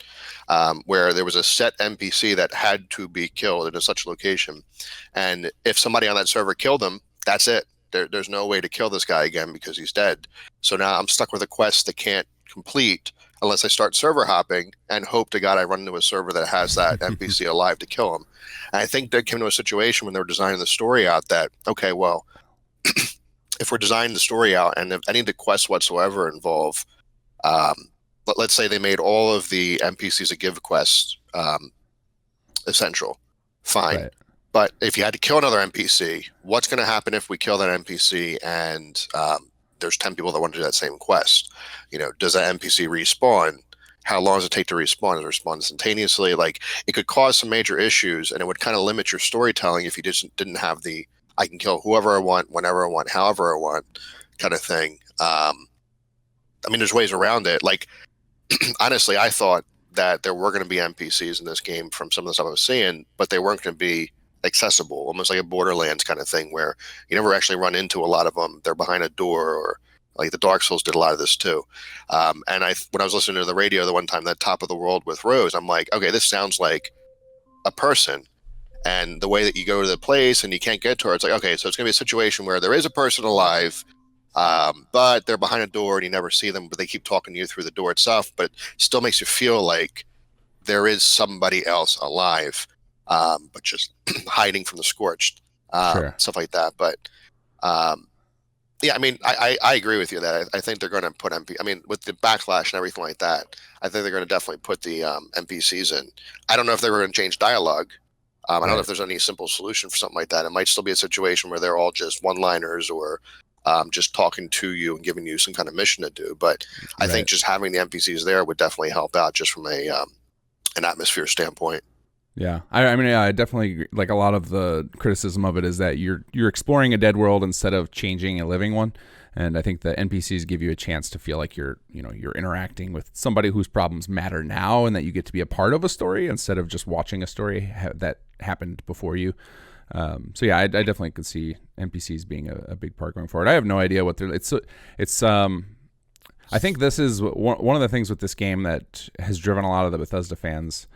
where there was a set NPC that had to be killed in such a location, and if somebody on that server killed him, that's it. There's no way to kill this guy again because he's dead. So now I'm stuck with a quest that can't complete unless I start server hopping and hope to God I run into a server that has that NPC alive to kill him. And I think they came to a situation when they were designing the story out that, okay, well, if we're designing the story out and if any of the quests whatsoever involve let's say they made all of the NPCs a give quest essential. Fine. Right. But if you had to kill another NPC, what's going to happen if we kill that NPC and there's 10 people that want to do that same quest? Does that NPC respawn? How long does it take to respawn? Does it respawn instantaneously? Like, it could cause some major issues, and it would kind of limit your storytelling if you just didn't have the I can kill whoever I want, whenever I want, however I want kind of thing. I mean, there's ways around it. Like, honestly, I thought that there were going to be NPCs in this game from some of the stuff I was seeing, but they weren't going to be accessible, almost like a Borderlands kind of thing where you never actually run into a lot of them. They're behind a door, or like the Dark Souls did a lot of this too. And when I was listening to the radio the one time, that Top of the World with Rose, I'm like, okay, this sounds like a person. And the way that you go to the place and you can't get to her, it's like, okay, so it's going to be a situation where there is a person alive, but they're behind a door and you never see them, but they keep talking to you through the door itself, but it still makes you feel like there is somebody else alive, but just hiding from the scorched, Sure. stuff like that. But yeah, I mean, I agree with you that I think they're going to put I mean, with the backlash and everything like that, I think they're going to definitely put the NPCs in. I don't know if they're going to change dialogue. I don't know if there's any simple solution for something like that. It might still be a situation where they're all just one-liners or just talking to you and giving you some kind of mission to do. But I think just having the NPCs there would definitely help out just from an atmosphere standpoint. Yeah, I mean, yeah, I definitely agree. Like, a lot of the criticism of it is that you're exploring a dead world instead of changing a living one, and I think the NPCs give you a chance to feel like you're interacting with somebody whose problems matter now, and that you get to be a part of a story instead of just watching a story that happened before you. So yeah, I definitely could see NPCs being a big part going forward. I have no idea what they're. It's. I think this is one of the things with this game that has driven a lot of the Bethesda fans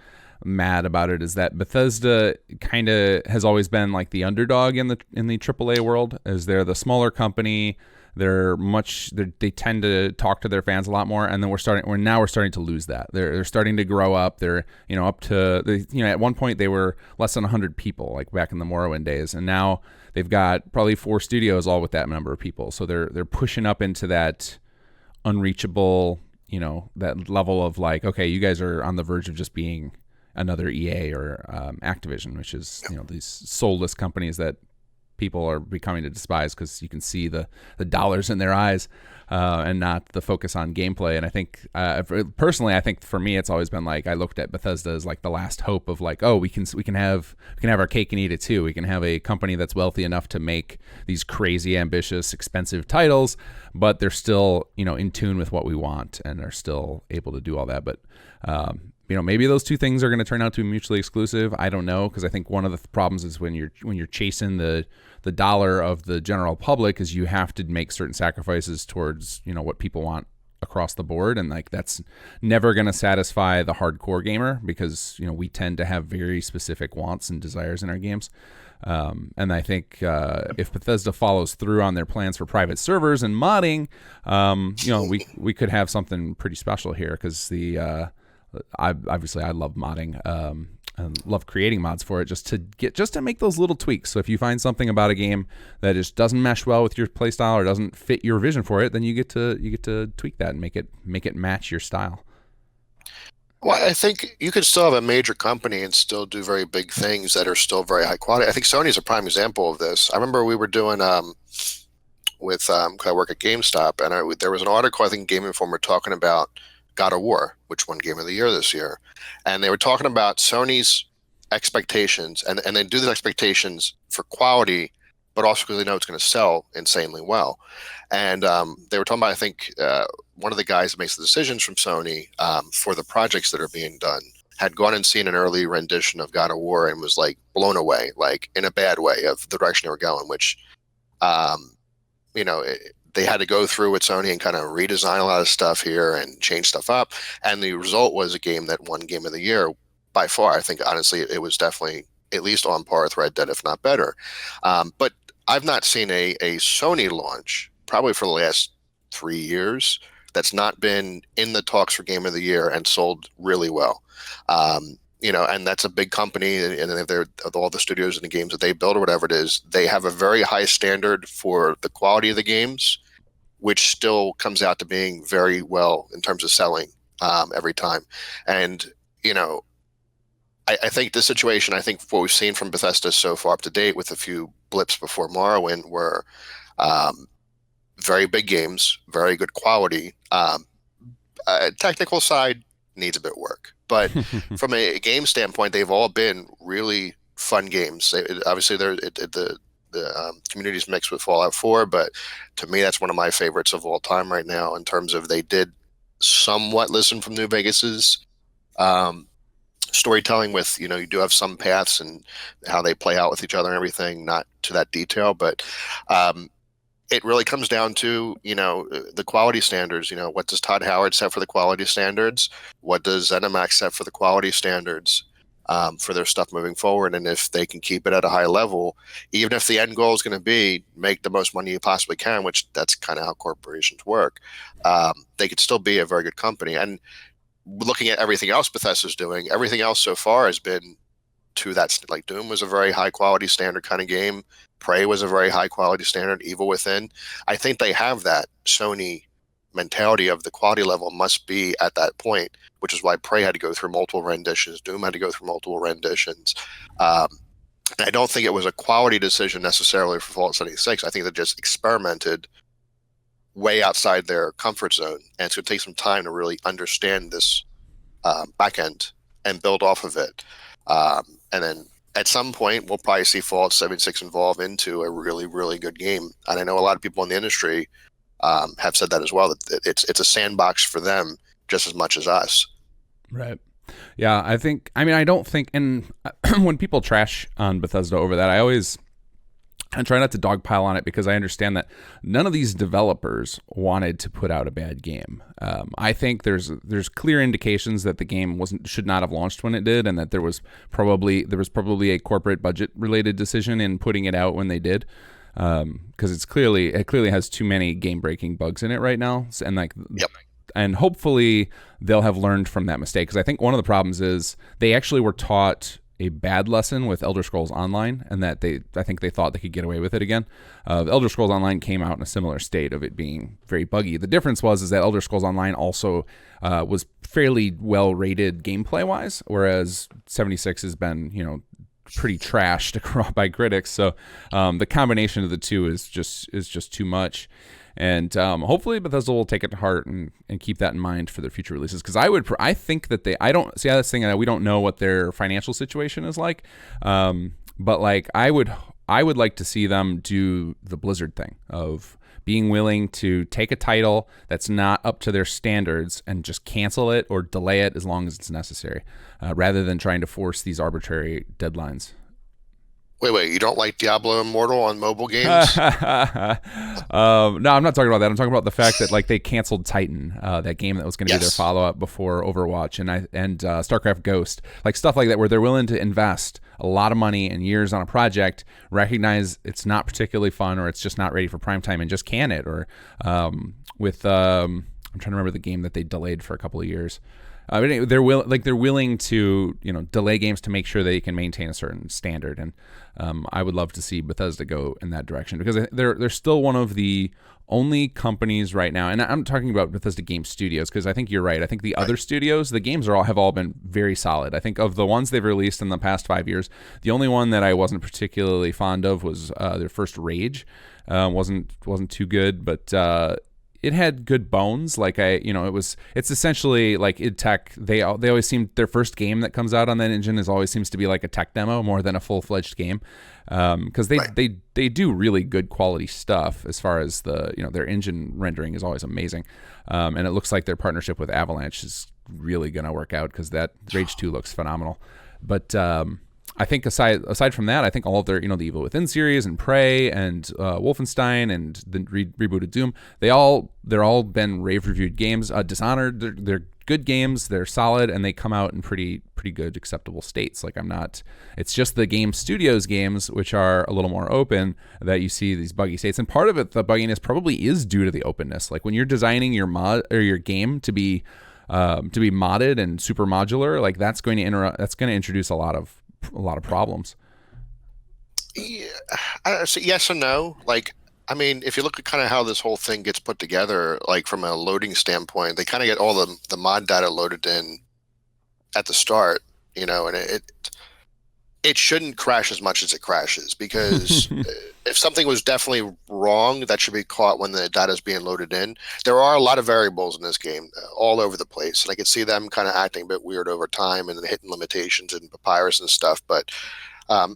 mad about it, is that Bethesda kind of has always been like the underdog in the AAA world, as they're the smaller company. They tend to talk to their fans a lot more, and then we're starting to lose that. They're starting to grow up. They're up to at one point they were less than 100 people, like back in the Morrowind days, and now they've got probably 4 studios all with that number of people. So they're pushing up into that unreachable, that level of like, okay, you guys are on the verge of just being another EA or Activision, which is these soulless companies that people are becoming to despise because you can see the dollars in their eyes and not the focus on gameplay. And I think personally, I think for me, it's always been like, I looked at Bethesda as like the last hope of like, oh, we can have our cake and eat it too. We can have a company that's wealthy enough to make these crazy, ambitious, expensive titles, but they're still in tune with what we want and are still able to do all that. But maybe those two things are going to turn out to be mutually exclusive. I don't know, because I think one of the problems is when you're chasing the dollar of the general public, is you have to make certain sacrifices towards what people want across the board, and like that's never going to satisfy the hardcore gamer, because we tend to have very specific wants and desires in our games. And I think if Bethesda follows through on their plans for private servers and modding, we could have something pretty special here, because I love modding and love creating mods for it, just to make those little tweaks. So if you find something about a game that just doesn't mesh well with your playstyle or doesn't fit your vision for it, then you get to tweak that and make it match your style. Well, I think you could still have a major company and still do very big things that are still very high quality. I think Sony's a prime example of this. I remember we were doing with I work at GameStop, and there was an article, I think Game Informer, talking about God of War, which won Game of the Year this year. And they were talking about Sony's expectations, and they do the expectations for quality, but also because they know it's going to sell insanely well. And they were talking about, I think, one of the guys that makes the decisions from Sony for the projects that are being done had gone and seen an early rendition of God of War and was like blown away, like in a bad way, of the direction they were going, which, they had to go through with Sony and kind of redesign a lot of stuff here and change stuff up. And the result was a game that won Game of the Year by far. I think, honestly, it was definitely at least on par with Red Dead, if not better. But I've not seen a Sony launch probably for the last 3 years that's not been in the talks for Game of the Year and sold really well. And that's a big company, and if they're all the studios and the games that they build or whatever it is, they have a very high standard for the quality of the games, which still comes out to being very well in terms of selling every time. And, you know, I think the situation, I think what we've seen from Bethesda so far up to date, with a few blips before Morrowind, were um, very big games, very good quality. Technical side needs a bit of work, but from a game standpoint, they've all been really fun games. Obviously, the community's mixed with Fallout 4, but to me, that's one of my favorites of all time right now. In terms of, they did somewhat listen from New Vegas's um, storytelling, with, you do have some paths and how they play out with each other and everything, not to that detail, but um, it really comes down to, the quality standards. What does Todd Howard set for the quality standards? What does ZeniMax set for the quality standards for their stuff moving forward? And if they can keep it at a high level, even if the end goal is going to be make the most money you possibly can, which that's kind of how corporations work, they could still be a very good company. And looking at everything else Bethesda's doing, everything else so far has been to that. Like, Doom was a very high quality standard kind of game. Prey was a very high quality standard. Evil Within. I think they have that Sony mentality of the quality level must be at that point, which is why Prey had to go through multiple renditions. Doom had to go through multiple renditions. I don't think it was a quality decision necessarily for Fallout 76. I think they just experimented way outside their comfort zone, and it's going to take some time to really understand this back end and build off of it. And then at some point, we'll probably see Fallout 76 evolve into a really, really good game. And I know a lot of people in the industry have said that as well, that it's a sandbox for them just as much as us. Right. Yeah, I don't think, and when people trash on Bethesda over that, I try not to dogpile on it, because I understand that none of these developers wanted to put out a bad game. I think there's clear indications that the game should not have launched when it did, and that there was probably a corporate budget related decision in putting it out when they did, because it clearly has too many game breaking bugs in it right now, and Yep. And hopefully they'll have learned from that mistake, because I think one of the problems is they actually were taught a bad lesson with Elder Scrolls Online, and that I think they thought they could get away with it again. Elder Scrolls Online came out in a similar state of it being very buggy. The difference is that Elder Scrolls Online also was fairly well rated gameplay wise, whereas 76 has been, pretty trashed by critics. So the combination of the two is just too much. And hopefully Bethesda will take it to heart and keep that in mind for their future releases. Because I think that I don't see this thing that we don't know what their financial situation is like. But like I would like to see them do the Blizzard thing of being willing to take a title that's not up to their standards and just cancel it or delay it as long as it's necessary, rather than trying to force these arbitrary deadlines. Wait, you don't like Diablo Immortal on mobile games? No, I'm not talking about that. I'm talking about the fact that like they canceled Titan, that game that was going to be their follow-up before Overwatch, and StarCraft Ghost, like stuff like that, where they're willing to invest a lot of money and years on a project, recognize it's not particularly fun or it's just not ready for prime time, and just can it. Or I'm trying to remember the game that they delayed for a couple of years. They're willing to delay games to make sure they can maintain a certain standard, and I would love to see Bethesda go in that direction, because they're still one of the only companies right now, and I'm talking about Bethesda Game Studios, because I think you're right. I think the other studios, the games have all been very solid. I think of the ones they've released in the past 5 years, the only one that I wasn't particularly fond of was their first Rage. Wasn't too good, but it had good bones. It's essentially like id Tech. They always seem, their first game that comes out on that engine always seems to be like a tech demo more than a full-fledged game, because they do really good quality stuff as far as their engine rendering is always amazing, and it looks like their partnership with Avalanche is really gonna work out, because that Rage 2 looks phenomenal. But I think aside from that, I think all of their, the Evil Within series and Prey and Wolfenstein and the rebooted Doom, they're all been rave reviewed games. Dishonored, they're good games, they're solid, and they come out in pretty good acceptable states. It's just the Game Studios games, which are a little more open, that you see these buggy states. And part of it, the bugginess probably is due to the openness. Like when you're designing your mod or your game to be modded and super modular, that's going to introduce a lot of problems. Yeah, so yes and no. I mean, if you look at kind of how this whole thing gets put together, like from a loading standpoint, they kind of get all the mod data loaded in at the start, and it shouldn't crash as much as it crashes because if something was definitely wrong, that should be caught when the data is being loaded in. There are a lot of variables in this game all over the place, and I could see them kind of acting a bit weird over time and then hitting limitations and papyrus and stuff. But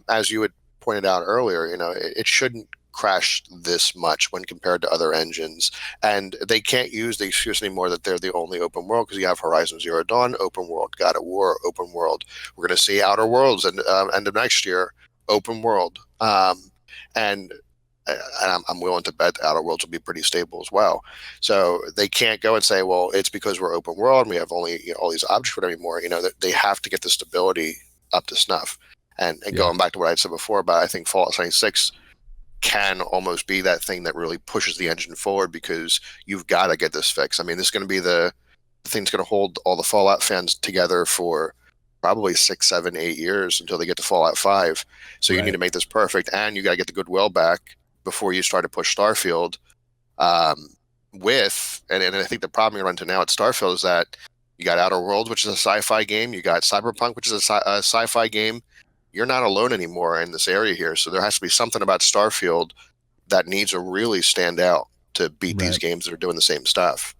as you had pointed out earlier, it shouldn't crash this much when compared to other engines. And they can't use the excuse anymore that they're the only open world because you have Horizon Zero Dawn, open world, God of War, open world. We're going to see Outer Worlds and end of next year, open world. And I'm willing to bet Outer Worlds will be pretty stable as well. So they can't go and say, well, it's because we're open world and we have only all these objects anymore. That they have to get the stability up to snuff. And going back to what I said before about, I think Fallout 76 can almost be that thing that really pushes the engine forward because you've got to get this fixed. I mean, this is going to be the thing that's going to hold all the Fallout fans together for probably 6, 7, 8 years until they get to Fallout 5. So you need to make this perfect, and you got to get the goodwill back before you start to push Starfield. And I think the problem you run into now at Starfield is that you got Outer Worlds, which is a sci-fi game. You got Cyberpunk, which is a sci-fi game. You're not alone anymore in this area here. So there has to be something about Starfield that needs to really stand out to beat these games that are doing the same stuff.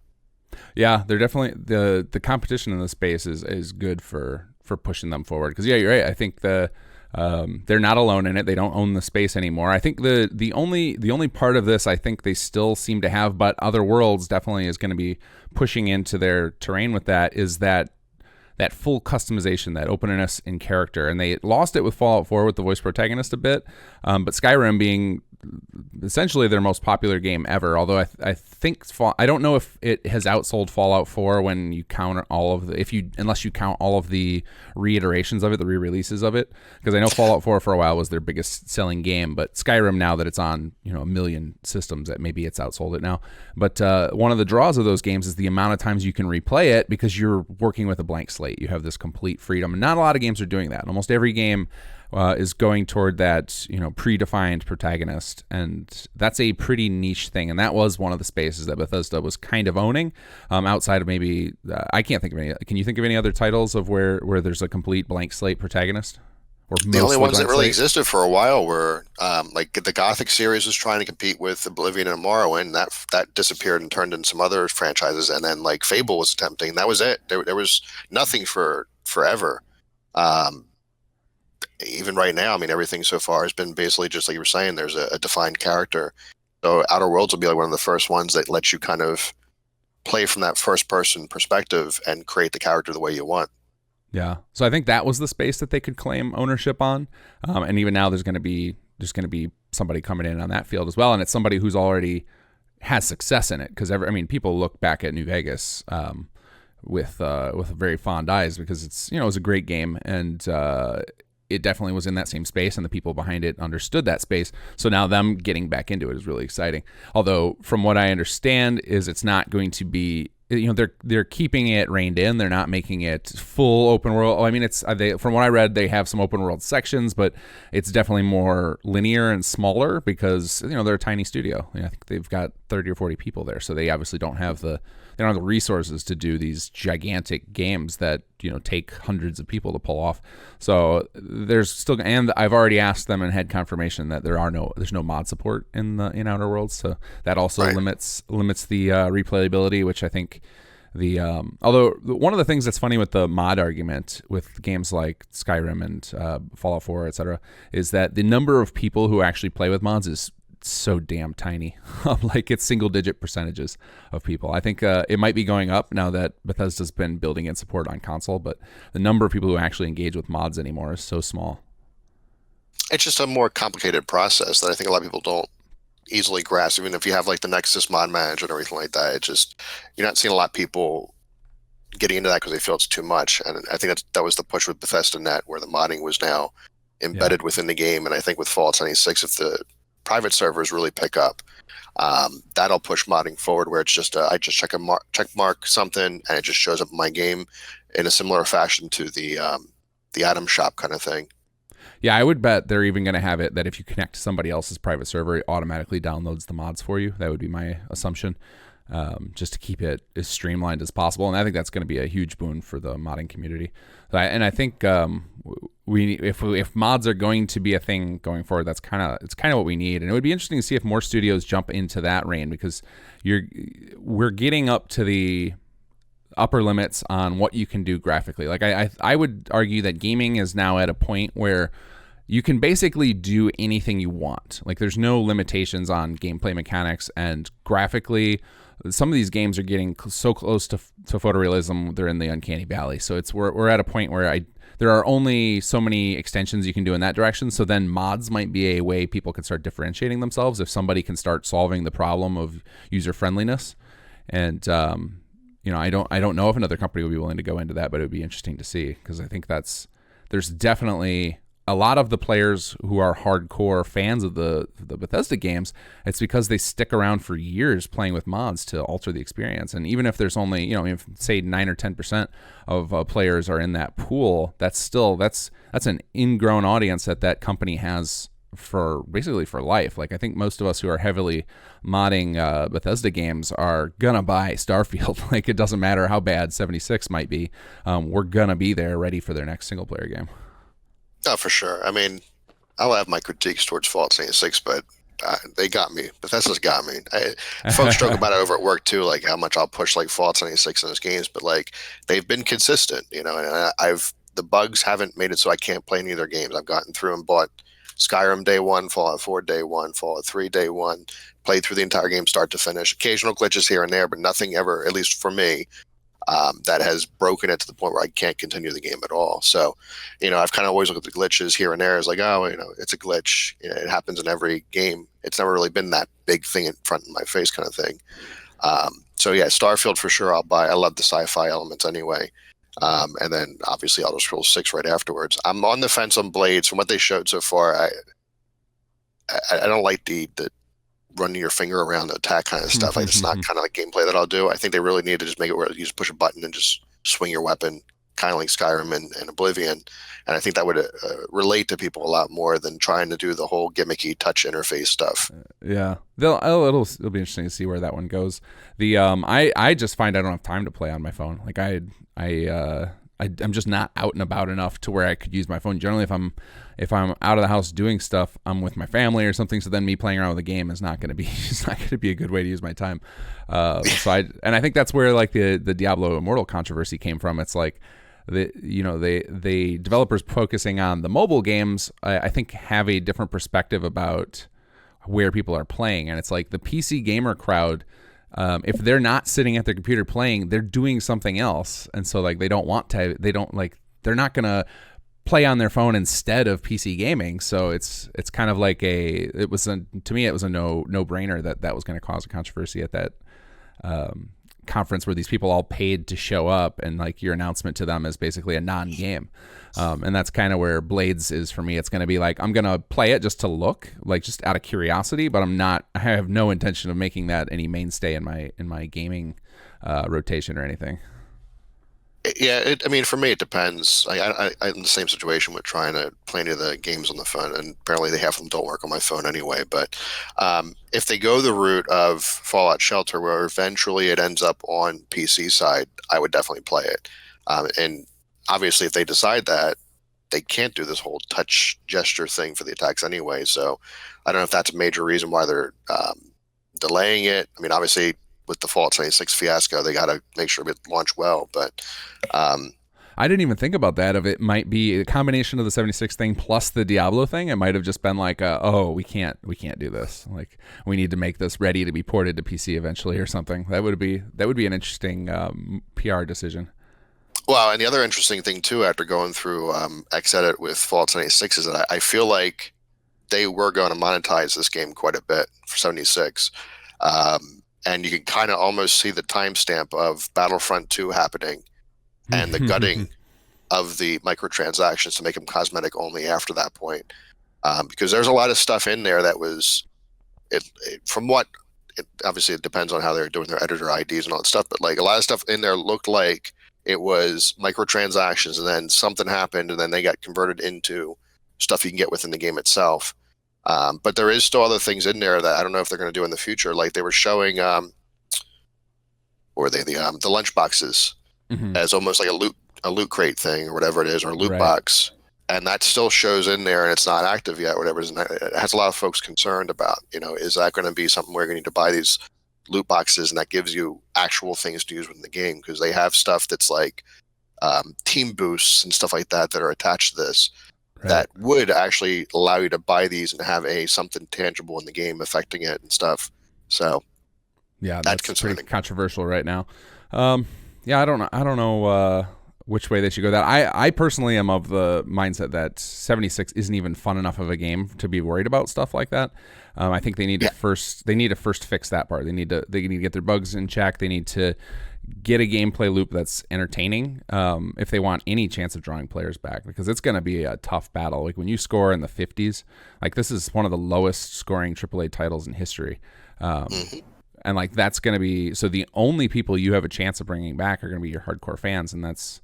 Yeah, they're definitely the competition in the space is good for pushing them forward. Because you're right. I think they're not alone in it. They don't own the space anymore. I think the only part of this I think they still seem to have, but Other Worlds definitely is going to be pushing into their terrain with that, is that full customization, that openness in character. And they lost it with Fallout 4 with the voice protagonist a bit, but Skyrim being essentially their most popular game ever, although I think I don't know if it has outsold Fallout 4 when you count all of unless you count all of the reiterations of it, the re-releases of it, because I know Fallout 4 for a while was their biggest selling game, but Skyrim, now that it's on a million systems, that maybe it's outsold it now. But one of the draws of those games is the amount of times you can replay it because you're working with a blank slate. You have this complete freedom, and not a lot of games are doing that. Almost every game is going toward that predefined protagonist, and that's a pretty niche thing. And that was one of the spaces that Bethesda was kind of owning, outside of maybe I can't think of any. Can you think of any other titles of where there's a complete blank slate protagonist? Or the only ones that really existed for a while were like the Gothic series was trying to compete with Oblivion and Morrowind. That disappeared and turned into some other franchises, and then like Fable was attempting. That was it. There was nothing for forever. Even right now, I mean, everything so far has been basically just like you were saying. There's a defined character. So Outer Worlds will be like one of the first ones that lets you kind of play from that first-person perspective and create the character the way you want. Yeah. So I think that was the space that they could claim ownership on, and even now there's going to be somebody coming in on that field as well, and it's somebody who's already has success in it because people look back at New Vegas with very fond eyes because it's it was a great game, and it definitely was in that same space, and the people behind it understood that space. So now them getting back into it is really exciting. Although, from what I understand, is it's not going to be, they're keeping it reined in. They're not making it full open world. I mean, from what I read, they have some open world sections, but it's definitely more linear and smaller because they're a tiny studio. I think they've got 30 or 40 people there, so they obviously don't have the resources to do these gigantic games that take hundreds of people to pull off. So there's still, and I've already asked them and had confirmation that there's no mod support in Outer Worlds, so that also limits the replayability, which I think although one of the things that's funny with the mod argument with games like Skyrim and Fallout 4, etc., is that the number of people who actually play with mods is so damn tiny. Like it's single digit percentages of people. I think it might be going up now that Bethesda's been building in support on console, but the number of people who actually engage with mods anymore is so small. It's just a more complicated process that I think a lot of people don't easily grasp. Even if you have like the Nexus mod manager and everything like that, it's just, you're not seeing a lot of people getting into that because they feel it's too much. And I think that was the push with Bethesda Net, where the modding was now embedded within the game. And I think with Fallout 76, if the private servers really pick up, that'll push modding forward, where it's just I just check mark something and it just shows up in my game in a similar fashion to the item shop kind of thing. Yeah, I would bet they're even going to have it that if you connect to somebody else's private server, it automatically downloads the mods for you. That would be my assumption, just to keep it as streamlined as possible. And I think that's going to be a huge boon for the modding community. And I think if mods are going to be a thing going forward, it's kind of what we need. And it would be interesting to see if more studios jump into that reign, because we're getting up to the upper limits on what you can do graphically. Like I would argue that gaming is now at a point where you can basically do anything you want. Like there's no limitations on gameplay mechanics, and graphically, some of these games are getting so close to photorealism, they're in the uncanny valley. So we're at a point where there are only so many extensions you can do in that direction. So then mods might be a way people can start differentiating themselves if somebody can start solving the problem of user friendliness. And I don't know if another company would be willing to go into that, but it would be interesting to see, because I think there's definitely a lot of the players who are hardcore fans of the Bethesda games. It's because they stick around for years playing with mods to alter the experience. And even if there's only, if say 9 or 10% of players are in that pool, that's an ingrown audience that company has for life. Like I think most of us who are heavily modding Bethesda games are gonna buy Starfield. Like it doesn't matter how bad 76 might be, we're gonna be there ready for their next single player game. Oh, for sure. I mean, I'll have my critiques towards Fallout 76, but they got me. Bethesda's got me. Folks joke about it over at work too, like how much I'll push like Fallout 76 in those games, but like they've been consistent, and the bugs haven't made it so I can't play any of their games. I've gotten through and bought Skyrim day one, Fallout 4 day one, Fallout 3 day one, played through the entire game start to finish. Occasional glitches here and there, but nothing ever, at least for me, that has broken it to the point where I can't continue the game at all. So, I've kind of always looked at the glitches here and there as like, oh, it's a glitch. It happens in every game. It's never really been that big thing in front of my face kind of thing. So yeah, Starfield for sure I'll buy. I love the sci-fi elements anyway. And then obviously Elder Scrolls 6 right afterwards. I'm on the fence on Blades. From what they showed so far, I don't like the running your finger around the attack kind of stuff. Like it's not kind of like gameplay that I'll do. I think they really need to just make it where you just push a button and just swing your weapon, kind of like Skyrim and Oblivion. And I think that would relate to people a lot more than trying to do the whole gimmicky touch interface stuff. Yeah, it'll be interesting to see where that one goes. I just find I don't have time to play on my phone. Like I'm just not out and about enough to where I could use my phone. Generally, if I'm out of the house doing stuff, I'm with my family or something. So then me playing around with a game is not going to be a good way to use my time. I think that's where like the Diablo Immortal controversy came from. It's like the developers focusing on the mobile games, I think have a different perspective about where people are playing, and it's like the PC gamer crowd. If they're not sitting at their computer playing, they're doing something else, and so like they're not gonna play on their phone instead of PC gaming. So it's kind of like to me it was a no brainer that was going to cause a controversy at that conference where these people all paid to show up, and like your announcement to them is basically a non-game. And that's kind of where Blades is for me. It's going to be like, I'm going to play it just to look, like just out of curiosity, but I have no intention of making that any mainstay in my gaming rotation or anything. Yeah, for me, it depends. I'm in the same situation with trying to play any of the games on the phone, and apparently half of them don't work on my phone anyway. But if they go the route of Fallout Shelter, where eventually it ends up on PC side, I would definitely play it. And obviously, if they decide that, they can't do this whole touch gesture thing for the attacks anyway. So I don't know if that's a major reason why they're delaying it. I mean, obviously, with the Fallout 76 fiasco, they got to make sure it launched well. But I didn't even think about that. If it might be a combination of the 76 thing plus the Diablo thing, it might have just been like, we can't do this. Like we need to make this ready to be ported to PC eventually or something. That would be an interesting PR decision. Well, and the other interesting thing too, after going through Xedit with Fallout 76, is that I feel like they were going to monetize this game quite a bit for 76. And you can kind of almost see the timestamp of Battlefront 2 happening and the gutting of the microtransactions to make them cosmetic only after that point. Because there's a lot of stuff in there that was, obviously it depends on how they're doing their editor IDs and all that stuff, but like a lot of stuff in there looked like it was microtransactions and then something happened and then they got converted into stuff you can get within the game itself. But there is still other things in there that I don't know if they're going to do in the future. Like they were showing, or the lunch boxes Hmm. as almost like a loot crate thing or whatever it is, or a loot Right. box, and that still shows in there and it's not active yet. Whatever it is, and it has a lot of folks concerned about. Is that going to be something where you're going to need to buy these loot boxes and that gives you actual things to use within the game? Because they have stuff that's like team boosts and stuff like that that are attached to this Right. that would actually allow you to buy these and have something tangible in the game affecting it and stuff. So Yeah, that's that's pretty concerning. controversial right now. Yeah, I don't know. I don't know which way they should go. That I personally am of the mindset that 76 isn't even fun enough of a game to be worried about stuff like that. I think they need to first fix that part. They need to get their bugs in check. They need to get a gameplay loop that's entertaining if they want any chance of drawing players back, because it's going to be a tough battle. Like when you score in the 50s, like this is one of the lowest scoring AAA titles in history. And like that's going to be, so the only people you have a chance of bringing back are going to be your hardcore fans. And that's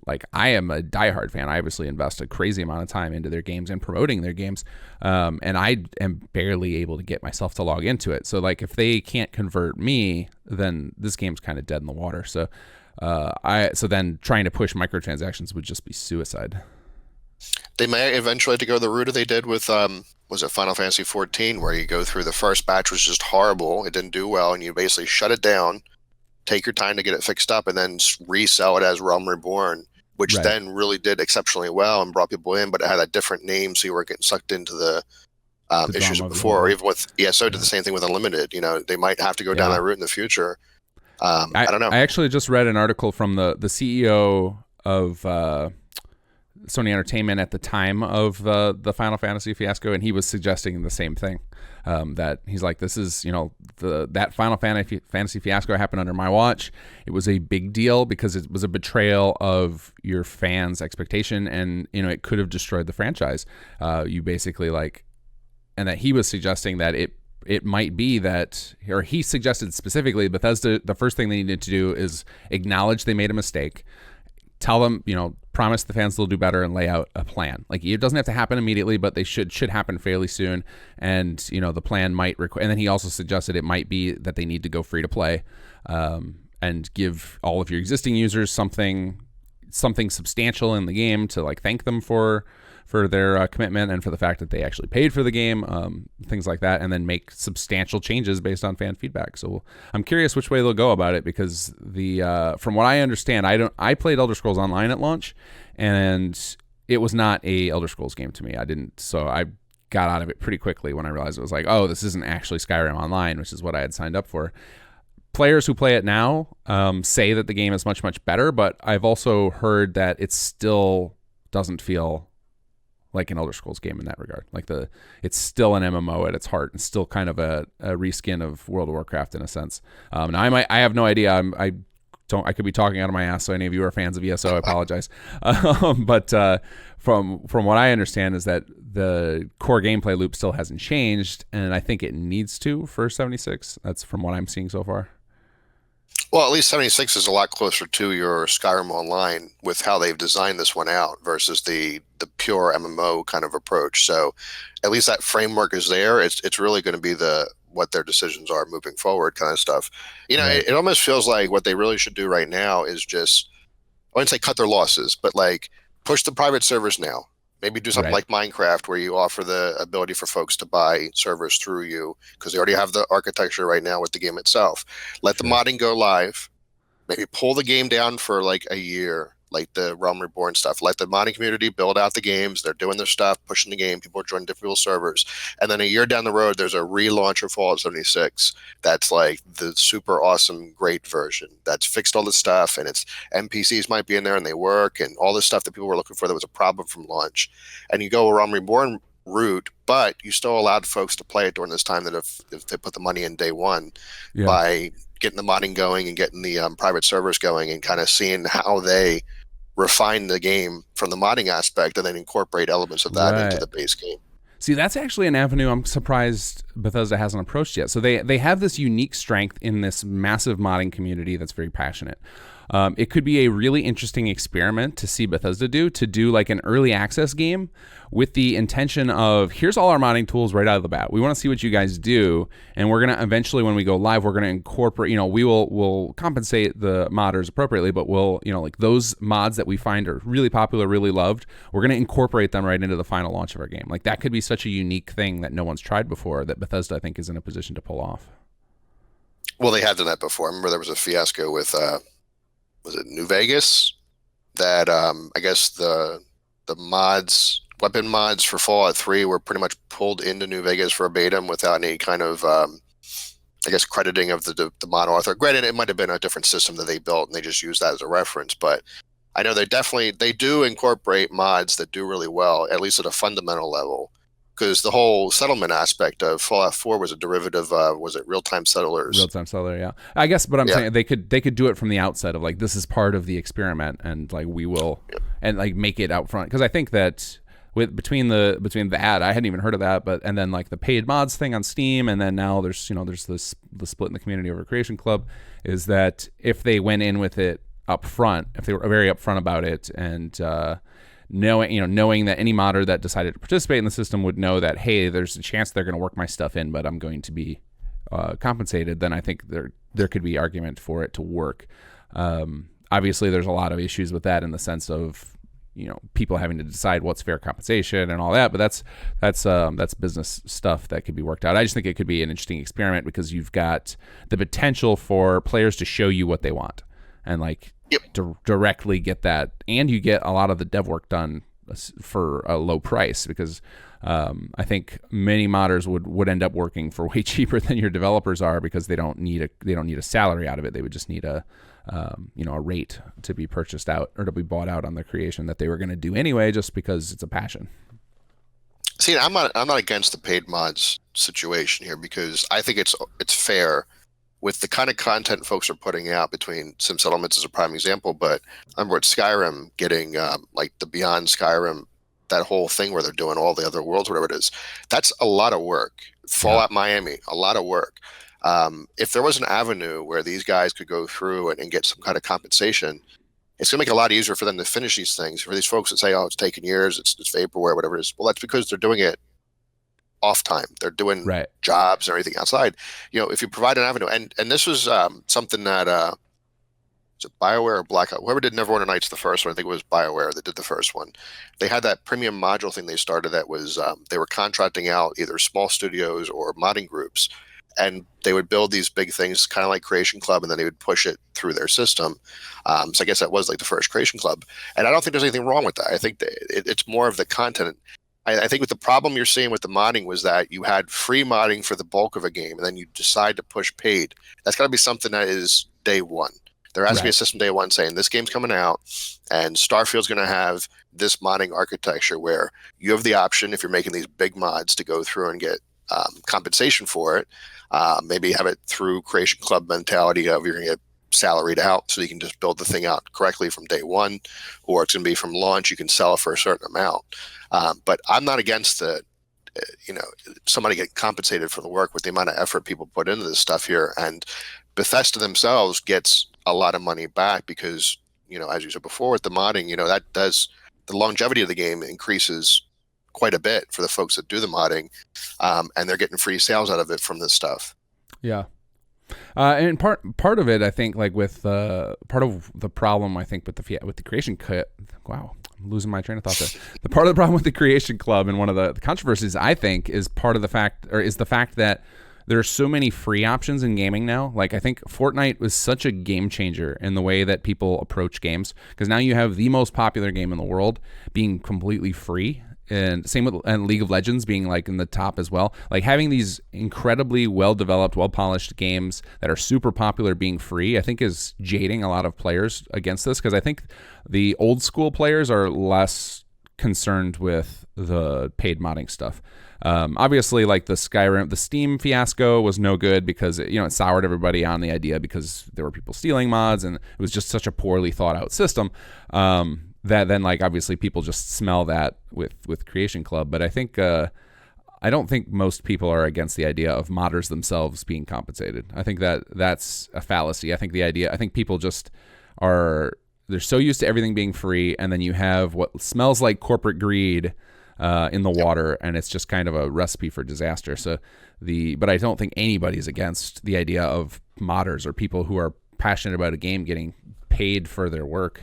like I am a diehard fan. I obviously invest a crazy amount of time into their games and promoting their games. And I am barely able to get myself to log into it. So like if they can't convert me, then this game's kind of dead in the water. So so then trying to push microtransactions would just be suicide. They may eventually have to go the route they did with was it Final Fantasy 14, where you go through the first batch was just horrible, it didn't do well, and you basically shut it down, take your time to get it fixed up, and then resell it as Realm Reborn, which Right. then really did exceptionally well and brought people in, but it had a different name, so you were getting sucked into the The issues drama of it before, all. or even with ESO did the same thing with Unlimited. They might have to go down Yeah. that route in the future. I don't know. I actually just read an article from the CEO of Sony Entertainment at the time of the Final Fantasy fiasco, and he was suggesting the same thing. That he's like, this is, that Final Fantasy fiasco happened under my watch. It was a big deal because it was a betrayal of your fans' expectation, and it could have destroyed the franchise. You basically and that he was suggesting that it might be that, or he suggested specifically, Bethesda, the first thing they needed to do is acknowledge they made a mistake, tell them, promise the fans they'll do better, and lay out a plan. Like it doesn't have to happen immediately, but they should happen fairly soon. And the plan might require. And then he also suggested it might be that they need to go free to play, and give all of your existing users something substantial in the game to thank them for their commitment and for the fact that they actually paid for the game, things like that, and then make substantial changes based on fan feedback. So I'm curious which way they'll go about it, because from what I understand, I played Elder Scrolls Online at launch, and it was not a Elder Scrolls game to me. So I got out of it pretty quickly when I realized it was like, oh, this isn't actually Skyrim Online, which is what I had signed up for. Players who play it now say that the game is much, much better, but I've also heard that it still doesn't feel like an Elder Scrolls game in that regard. It's still an MMO at its heart, and still kind of a reskin of World of Warcraft in a sense. Now I have no idea. I could be talking out of my ass. So any of you are fans of ESO, I apologize. But from what I understand is that the core gameplay loop still hasn't changed, and I think it needs to for 76. That's from what I'm seeing so far. Well, at least 76 is a lot closer to your Skyrim Online with how they've designed this one out versus the pure MMO kind of approach. So at least that framework is there. It's really going to be what their decisions are moving forward kind of stuff. Right. It almost feels like what they really should do right now is just, I wouldn't say cut their losses, but push the private servers now. Maybe do something Right. like Minecraft, where you offer the ability for folks to buy servers through you, because they already have the architecture right now with the game itself. Let the Sure. modding go live. Maybe pull the game down for a year, like the Realm Reborn stuff. Let the modding community build out the games. They're doing their stuff, pushing the game. People are joining different people's servers. And then a year down the road, there's a relaunch of Fallout 76 that's like the super awesome, great version that's fixed all the stuff, and its NPCs might be in there and they work, and all this stuff that people were looking for that was a problem from launch. And you go a Realm Reborn route, but you still allowed folks to play it during this time that if they put the money in day one, Yeah. by getting the modding going and getting the private servers going, and kind of seeing how they refine the game from the modding aspect and then incorporate elements of that into Right. the base game. See, that's actually an avenue I'm surprised Bethesda hasn't approached yet. So they have this unique strength in this massive modding community that's very passionate. It could be a really interesting experiment to see Bethesda do like an early access game with the intention of, here's all our modding tools right out of the bat. We want to see what you guys do, and we're going to eventually, when we go live, we're going to incorporate, we'll compensate the modders appropriately, but we'll, like those mods that we find are really popular, really loved, we're going to incorporate them right into the final launch of our game. Like that could be such a unique thing that no one's tried before that Bethesda, I think, is in a position to pull off. Well, they had done that before. I remember there was a fiasco with, was it New Vegas? That I guess the weapon mods for Fallout 3 were pretty much pulled into New Vegas for a beta without any kind of, I guess, crediting of the mod author. Granted, it might have been a different system that they built and they just used that as a reference, but I know they do incorporate mods that do really well, at least at a fundamental level. Because the whole settlement aspect of Fallout 4 was a derivative of, was it Real-Time Settlers? Real-Time Settler, yeah. I guess, but I'm saying they could do it from the outset of like, this is part of the experiment, and like we will, and like make it out front. Because I think that between the ad, I hadn't even heard of that, and then like the paid mods thing on Steam, and then now there's the split in the community over Creation Club, is that if they went in with it up front, if they were very upfront about it, and knowing that any modder that decided to participate in the system would know that, hey, there's a chance they're going to work my stuff in, but I'm going to be compensated, then I think there could be argument for it to work. Obviously, there's a lot of issues with that in the sense of people having to decide what's fair compensation and all that, but that's business stuff that could be worked out. I just think it could be an interesting experiment because you've got the potential for players to show you what they want and like directly get that, and you get a lot of the dev work done for a low price because I think many modders would end up working for way cheaper than your developers are because they don't need a salary out of it. They would just need a rate to be purchased out or to be bought out on the creation that they were going to do anyway, just because it's a passion. See, I'm not against the paid mods situation here because I think it's fair with the kind of content folks are putting out. Between Sim Settlements is a prime example, but I remember at Skyrim getting like the Beyond Skyrim, that whole thing where they're doing all the other worlds, whatever it is. That's a lot of work. Fallout Miami, a lot of work. If there was an avenue where these guys could go through and get some kind of compensation, it's going to make it a lot easier for them to finish these things. For these folks that say, oh, it's taking years, it's vaporware, whatever it is. Well, that's because they're doing it off time. They're doing jobs or anything outside. If you provide an avenue, and this was something that was it BioWare or Blackout? Whoever did Neverwinter Nights, the first one, I think it was BioWare that did the first one. They had that premium module thing they started that was they were contracting out either small studios or modding groups, and they would build these big things, kind of like Creation Club, and then they would push it through their system. So I guess that was like the first Creation Club, and I don't think there's anything wrong with that. I think that it's more of the content. I think with the problem you're seeing with the modding was that you had free modding for the bulk of a game, and then you decide to push paid. That's got to be something that is day one. There has to be a system day one saying this game's coming out, and Starfield's going to have this modding architecture where you have the option, if you're making these big mods, to go through and get compensation for it. Maybe have it through Creation Club mentality of you're going to get salaried out, so you can just build the thing out correctly from day one, or it's going to be from launch. You can sell it for a certain amount. But I'm not against somebody getting compensated for the work with the amount of effort people put into this stuff here. And Bethesda themselves gets a lot of money back because, as you said before with the modding, that does, the longevity of the game increases quite a bit for the folks that do the modding, and they're getting free sales out of it from this stuff. Yeah. And part of it, I think, like with part of the problem, I think with the Creation Kit. Wow, I'm losing my train of thought there. The part of the problem with the Creation Club and one of the controversies, I think, is the fact that there are so many free options in gaming now. Like, I think Fortnite was such a game changer in the way that people approach games, because now you have the most popular game in the world being completely free. And same with League of Legends being like in the top as well. Like having these incredibly well-developed, well-polished games that are super popular being free, I think is jading a lot of players against this, because I think the old school players are less concerned with the paid modding stuff. Obviously, like the Steam fiasco was no good because it soured everybody on the idea because there were people stealing mods and it was just such a poorly thought out system. That then, like, obviously people just smell that with Creation Club. But I think I don't think most people are against the idea of modders themselves being compensated. I think that's a fallacy. I think people just are they're so used to everything being free, and then you have what smells like corporate greed in the water, and it's just kind of a recipe for disaster. But I don't think anybody's against the idea of modders or people who are passionate about a game getting paid for their work.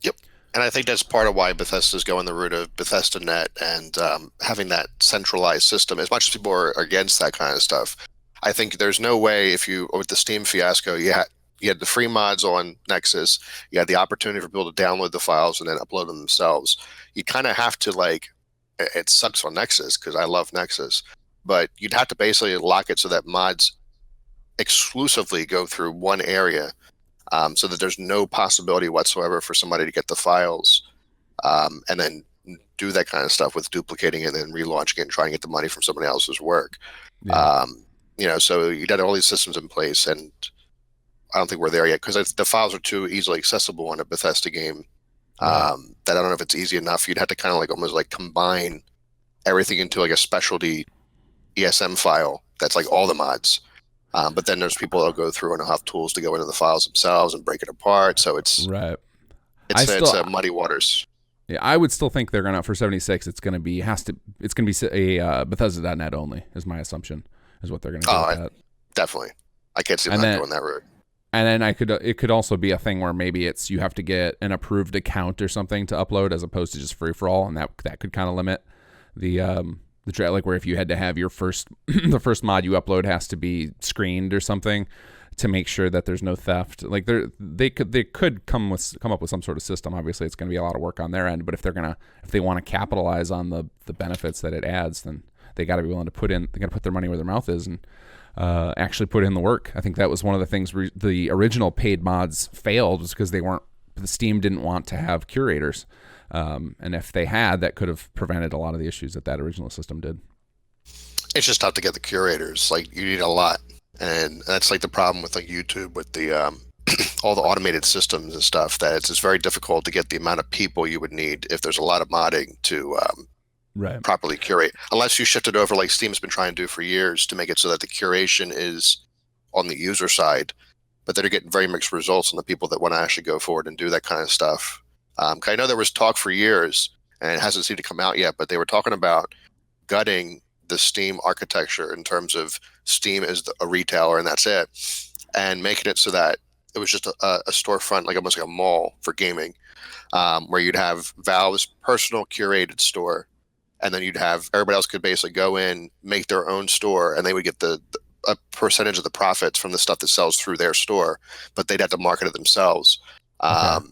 Yep. And I think that's part of why Bethesda's going the route of Bethesda Net and having that centralized system. As much as people are against that kind of stuff, I think there's no way with the Steam fiasco, you had the free mods on Nexus, you had the opportunity for people to download the files and then upload them themselves. You kind of have to it sucks on Nexus because I love Nexus, but you'd have to basically lock it so that mods exclusively go through one area. So that there's no possibility whatsoever for somebody to get the files and then do that kind of stuff with duplicating it and then relaunching it and trying to get the money from somebody else's work. Yeah. So you got all these systems in place, and I don't think we're there yet because the files are too easily accessible on a Bethesda game. Right. That I don't know if it's easy enough. You'd have to kind of almost combine everything into a specialty ESM file that's all the mods. But then there's people that'll go through and have tools to go into the files themselves and break it apart. So it's right. It's muddy waters. Yeah, I would still think they're gonna for 76. It's gonna be a Bethesda.net only is my assumption is what they're gonna do with that. Definitely, I can't see them going that route. And then it could also be a thing where maybe you have to get an approved account or something to upload as opposed to just free for all, and that could kind of limit the where if you had to have your first the first mod you upload has to be screened or something to make sure that there's no theft. They could come up with some sort of system. Obviously, it's going to be a lot of work on their end, but if they want to capitalize on the benefits that it adds, then they got to be willing to put their money where their mouth is and actually put in the work. I think that was one of the things the original paid mods failed was because the Steam didn't want to have curators. And if they had, that could have prevented a lot of the issues that original system did. It's just tough to get the curators. You need a lot, and that's the problem with YouTube with the all the automated systems and stuff. That it's very difficult to get the amount of people you would need if there's a lot of modding to properly curate. Unless you shift it over like Steam's been trying to do for years to make it so that the curation is on the user side, but they're getting very mixed results on the people that want to actually go forward and do that kind of stuff. I know there was talk for years, and it hasn't seemed to come out yet, but they were talking about gutting the Steam architecture in terms of Steam as a retailer, and that's it, and making it so that it was just a storefront, almost like a mall for gaming, where you'd have Valve's personal curated store, and then you'd have everybody else could basically go in, make their own store, and they would get a percentage of the profits from the stuff that sells through their store, but they'd have to market it themselves. Okay.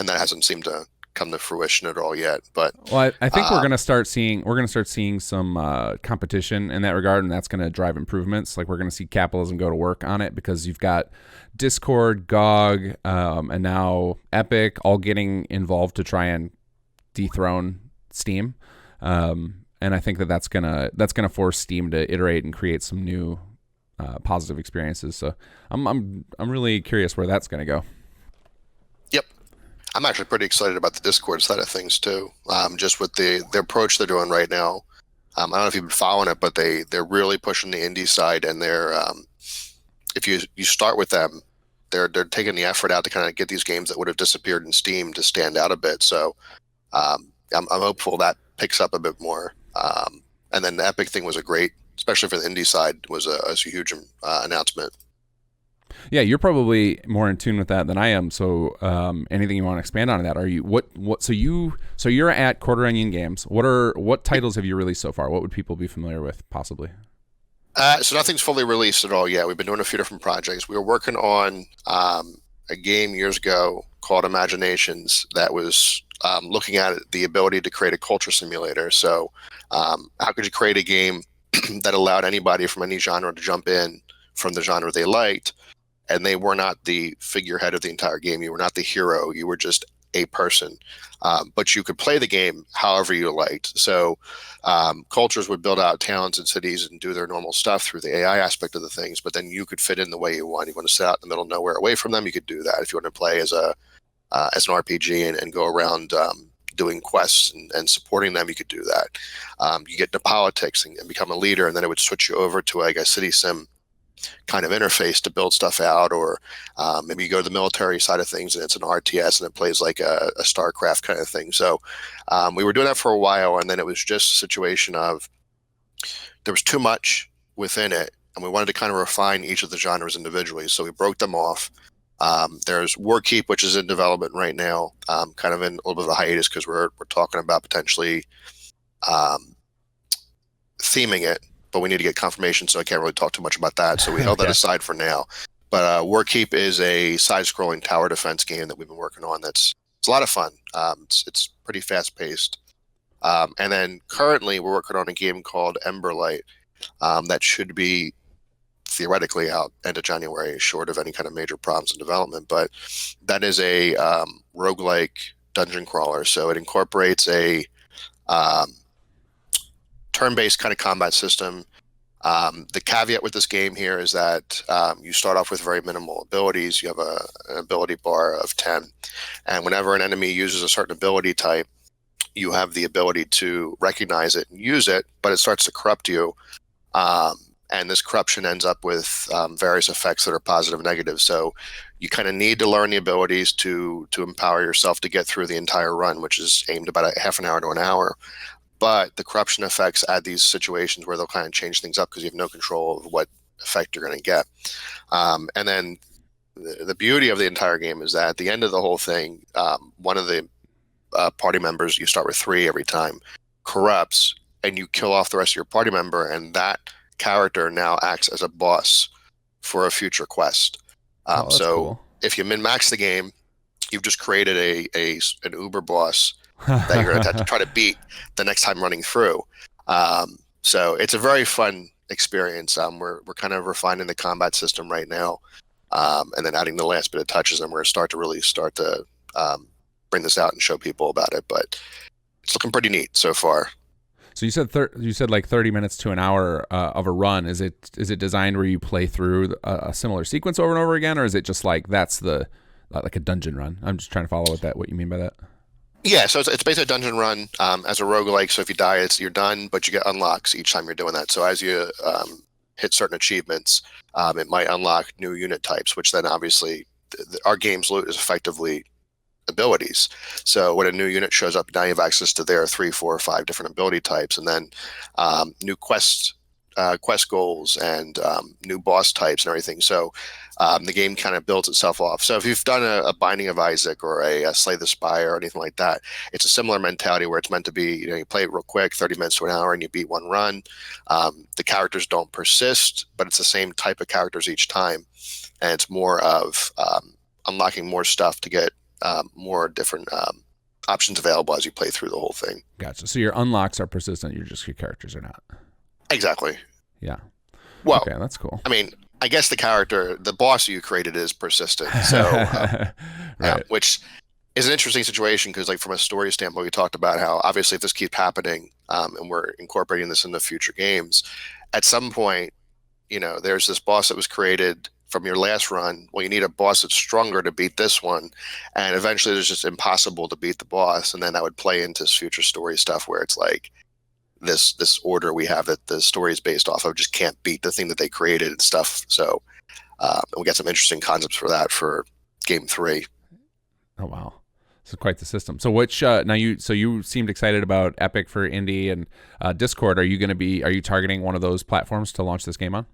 And that hasn't seemed to come to fruition at all yet. But I think we're gonna start seeing some competition in that regard, and that's gonna drive improvements. We're gonna see capitalism go to work on it because you've got Discord, GOG, and now Epic all getting involved to try and dethrone Steam. And I think that's gonna force Steam to iterate and create some new positive experiences. So I'm really curious where that's gonna go. Yep. I'm actually pretty excited about the Discord side of things too. Just with the approach they're doing right now. I don't know if you've been following it, but they're really pushing the indie side, and they're if you start with them, they're taking the effort out to kind of get these games that would have disappeared in Steam to stand out a bit. So I'm hopeful that picks up a bit more. And then the Epic thing was especially for the indie side, was a huge announcement. Yeah, you're probably more in tune with that than I am. So, anything you want to expand on that? Are you what? So you're at Quarter Onion Games. What titles have you released so far? What would people be familiar with, possibly? So nothing's fully released at all yet. We've been doing a few different projects. We were working on a game years ago called Imaginations that was looking at the ability to create a culture simulator. So, how could you create a game that allowed anybody from any genre to jump in from the genre they liked? And they were not the figurehead of the entire game. You were not the hero. You were just a person. But you could play the game however you liked. So cultures would build out towns and cities and do their normal stuff through the AI aspect of the things. But then you could fit in the way you want. You want to sit out in the middle of nowhere away from them, you could do that. If you want to play as an RPG and go around doing quests and supporting them, you could do that. You get into politics and become a leader, and then it would switch you over to a city sim kind of interface to build stuff out, or maybe you go to the military side of things and it's an RTS and it plays like a StarCraft kind of thing. So we were doing that for a while, and then it was just a situation of there was too much within it, and we wanted to kind of refine each of the genres individually. So we broke them off. There's Warkeep, which is in development right now, kind of in a little bit of a hiatus because we're talking about potentially theming it, but we need to get confirmation, so I can't really talk too much about that. So we held that aside for now. But Warkeep is a side-scrolling tower defense game that we've been working on. It's a lot of fun. It's pretty fast-paced. And then currently we're working on a game called Emberlight that should be theoretically out end of January, short of any kind of major problems in development. But that is a roguelike dungeon crawler. So it incorporates a turn-based kind of combat system. The caveat with this game here is that you start off with very minimal abilities. You have an ability bar of 10. And whenever an enemy uses a certain ability type, you have the ability to recognize it and use it, but it starts to corrupt you. And this corruption ends up with various effects that are positive and negative. So you kind of need to learn the abilities to empower yourself to get through the entire run, which is aimed about a half an hour to an hour. But the corruption effects add these situations where they'll kind of change things up because you have no control of what effect you're going to get. And then the beauty of the entire game is that at the end of the whole thing, one of the party members, you start with 3 every time, corrupts, and you kill off the rest of your party member, and that character now acts as a boss for a future quest. So cool. If you min-max the game, you've just created an uber boss that you're going to have to try to beat the next time running through. So it's a very fun experience. We're kind of refining the combat system right now, and then adding the last bit of touches, and we're going to really start to bring this out and show people about it. But it's looking pretty neat so far. So you said like 30 minutes to an hour of a run. Is it designed where you play through a similar sequence over and over again, or is it just like that's the like a dungeon run? I'm just trying to follow what you mean by that. Yeah, so it's basically a dungeon run as a roguelike. So if you die, you're done, but you get unlocks each time you're doing that. So as you hit certain achievements, it might unlock new unit types, which then obviously our game's loot is effectively abilities. So when a new unit shows up, now you have access to their 3, 4, or 5 different ability types, and then new quest goals and new boss types and everything. So the game kind of builds itself off. So if you've done a Binding of Isaac or a Slay the Spire or anything like that, it's a similar mentality where it's meant to be, you play it real quick, 30 minutes to an hour, and you beat one run. The characters don't persist, but it's the same type of characters each time. And it's more of unlocking more stuff to get more different options available as you play through the whole thing. Gotcha. So your unlocks are persistent. Your characters are not. Exactly. Yeah. Well, okay, that's cool. I mean, I guess the boss you created is persistent. So, right. Which is an interesting situation because, like, from a story standpoint, we talked about how obviously if this keeps happening and we're incorporating this into future games, at some point, there's this boss that was created from your last run. Well, you need a boss that's stronger to beat this one, and eventually it's just impossible to beat the boss, and then that would play into future story stuff where it's like this order we have that the story is based off of just can't beat the thing that they created and stuff. So we got some interesting concepts for that for game 3. Oh wow, this is quite the system. So which now you seemed excited about Epic for indie and Discord. Are you targeting one of those platforms to launch this game on?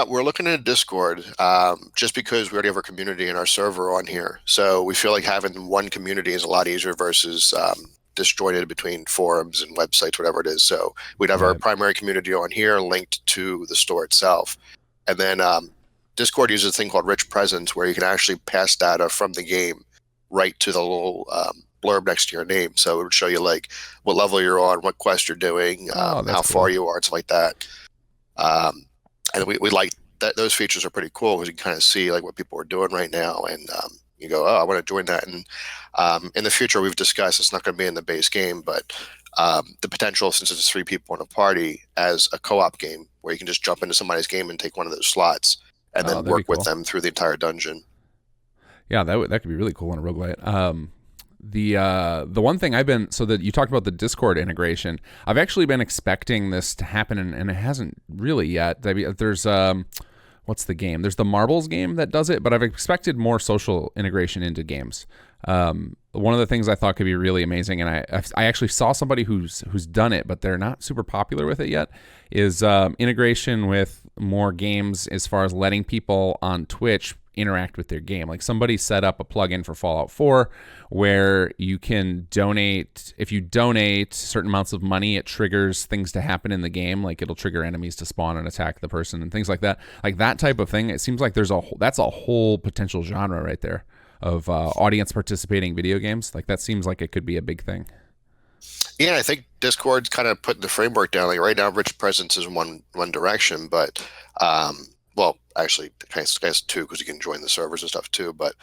We're looking at Discord just because we already have our community and our server on here. So we feel like having one community is a lot easier versus disjointed between forums and websites, whatever it is. So we'd have our primary community on here linked to the store itself. And then Discord uses a thing called Rich Presence where you can actually pass data from the game right to the little blurb next to your name. So it would show you like what level you're on, what quest you're doing, how far you are, and stuff like that. And we like that. Those features are pretty cool because you can kind of see like what people are doing right now, and you go, oh, I want to join that. And in the future, we've discussed it's not going to be in the base game, but the potential, since it's 3 people in a party, as a co-op game where you can just jump into somebody's game and take one of those slots and then work with them through the entire dungeon. Yeah, that could be really cool in a roguelite. The one thing I've been, so that you talked about the Discord integration, I've actually been expecting this to happen, and it hasn't really yet. I mean, there's what's the game? There's the Marbles game that does it, but I've expected more social integration into games. One of the things I thought could be really amazing, and I actually saw somebody who's done it, but they're not super popular with it yet, is integration with more games as far as letting people on Twitch interact with their game. Like somebody set up a plugin for Fallout 4 where you can donate. If you donate certain amounts of money, it triggers things to happen in the game. Like it'll trigger enemies to spawn and attack the person and things like that. Like that type of thing. It seems like that's a whole potential genre right there of audience participating video games. Like that seems like it could be a big thing. Yeah, I think Discord's kind of putting the framework down. Like right now, Rich Presence is one direction, but well, actually, I guess two, because you can join the servers and stuff too. But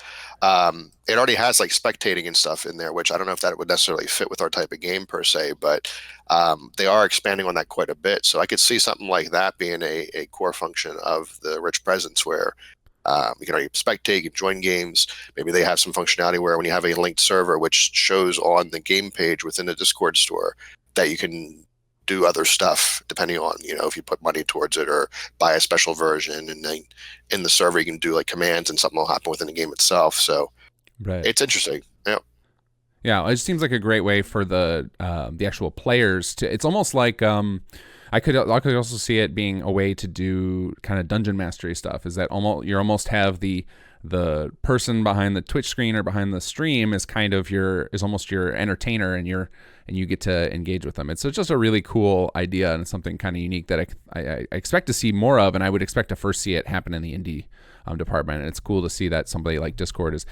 it already has like spectating and stuff in there, which I don't know if that would necessarily fit with our type of game per se. But they are expanding on that quite a bit. So I could see something like that being a core function of the Rich Presence, where you can already spectate, you can join games. Maybe they have some functionality where when you have a linked server, which shows on the game page within the Discord store, that you can do other stuff depending on, if you put money towards it or buy a special version, and then in the server you can do like commands and something will happen within the game itself. So right. It's interesting. Yeah, it seems like a great way for the actual players to. It's almost like I could also see it being a way to do kind of dungeon mastery stuff. Is that you almost have the person behind the Twitch screen or behind the stream is kind of almost your entertainer, and you get to engage with them. It's just a really cool idea, and it's something kind of unique that I expect to see more of, and I would expect to first see it happen in the indie department. And it's cool to see that somebody like Discord is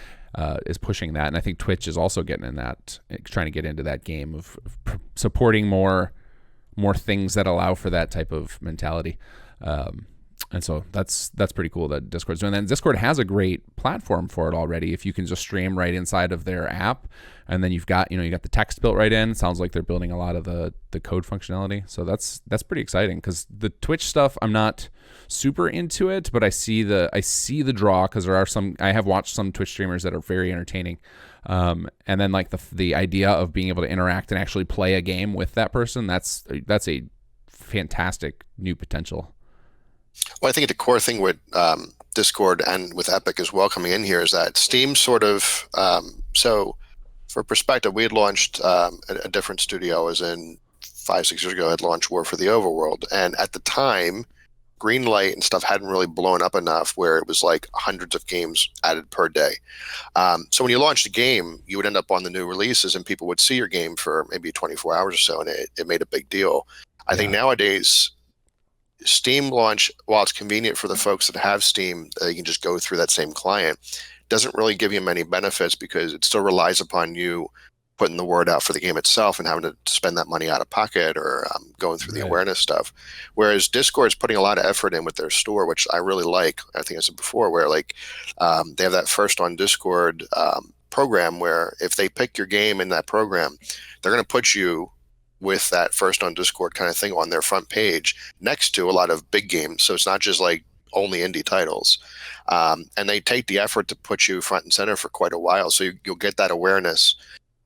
pushing that, and I think Twitch is also getting in that, trying to get into that game of supporting more things that allow for that type of mentality. And so that's pretty cool that Discord's doing that. And Discord has a great platform for it already. If you can just stream right inside of their app, and then you got the text built right in. It sounds like they're building a lot of the code functionality. So that's pretty exciting, because the Twitch stuff, I'm not super into it, but I see the draw, because I have watched some Twitch streamers that are very entertaining. And then like the idea of being able to interact and actually play a game with that person, that's a fantastic new potential. Well, I think the core thing with Discord and with Epic as well coming in here is that Steam sort of, so for perspective, we had launched a different studio, as in 5-6 years ago, had launched War for the Overworld. And at the time, Greenlight and stuff hadn't really blown up enough where it was like hundreds of games added per day. So when you launched a game, you would end up on the new releases and people would see your game for maybe 24 hours or so, and it made a big deal. I think nowadays, Steam launch, while it's convenient for the folks that have Steam, you can just go through that same client, doesn't really give you many benefits, because it still relies upon you putting the word out for the game itself and having to spend that money out of pocket, or going through the awareness stuff. Whereas Discord is putting a lot of effort in with their store, which I really like. I think I said before, where like they have that first on Discord program, where if they pick your game in that program, they're going to put you with that first on Discord kind of thing on their front page next to a lot of big games. So it's not just like only indie titles. And they take the effort to put you front and center for quite a while. So you'll get that awareness.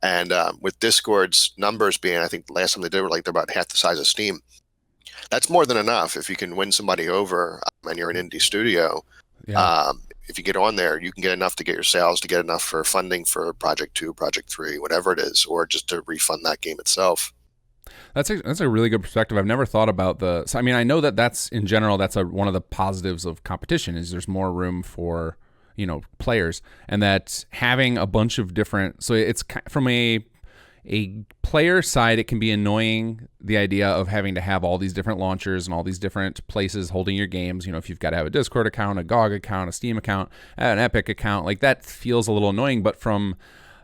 And with Discord's numbers being, I think the last time they did were like they're about half the size of Steam. That's more than enough if you can win somebody over and you're an indie studio. Yeah. If you get on there, you can get enough to get your sales, to get enough for funding for Project 2, Project 3, whatever it is, or just to refund that game itself. That's a really good perspective. I've never thought about I mean, I know that's in general, that's one of the positives of competition, is there's more room for, players, and that having a bunch of different, so it's from a player side, it can be annoying, the idea of having to have all these different launchers and all these different places holding your games. If you've got to have a Discord account, a GOG account, a Steam account, an Epic account, like that feels a little annoying. But from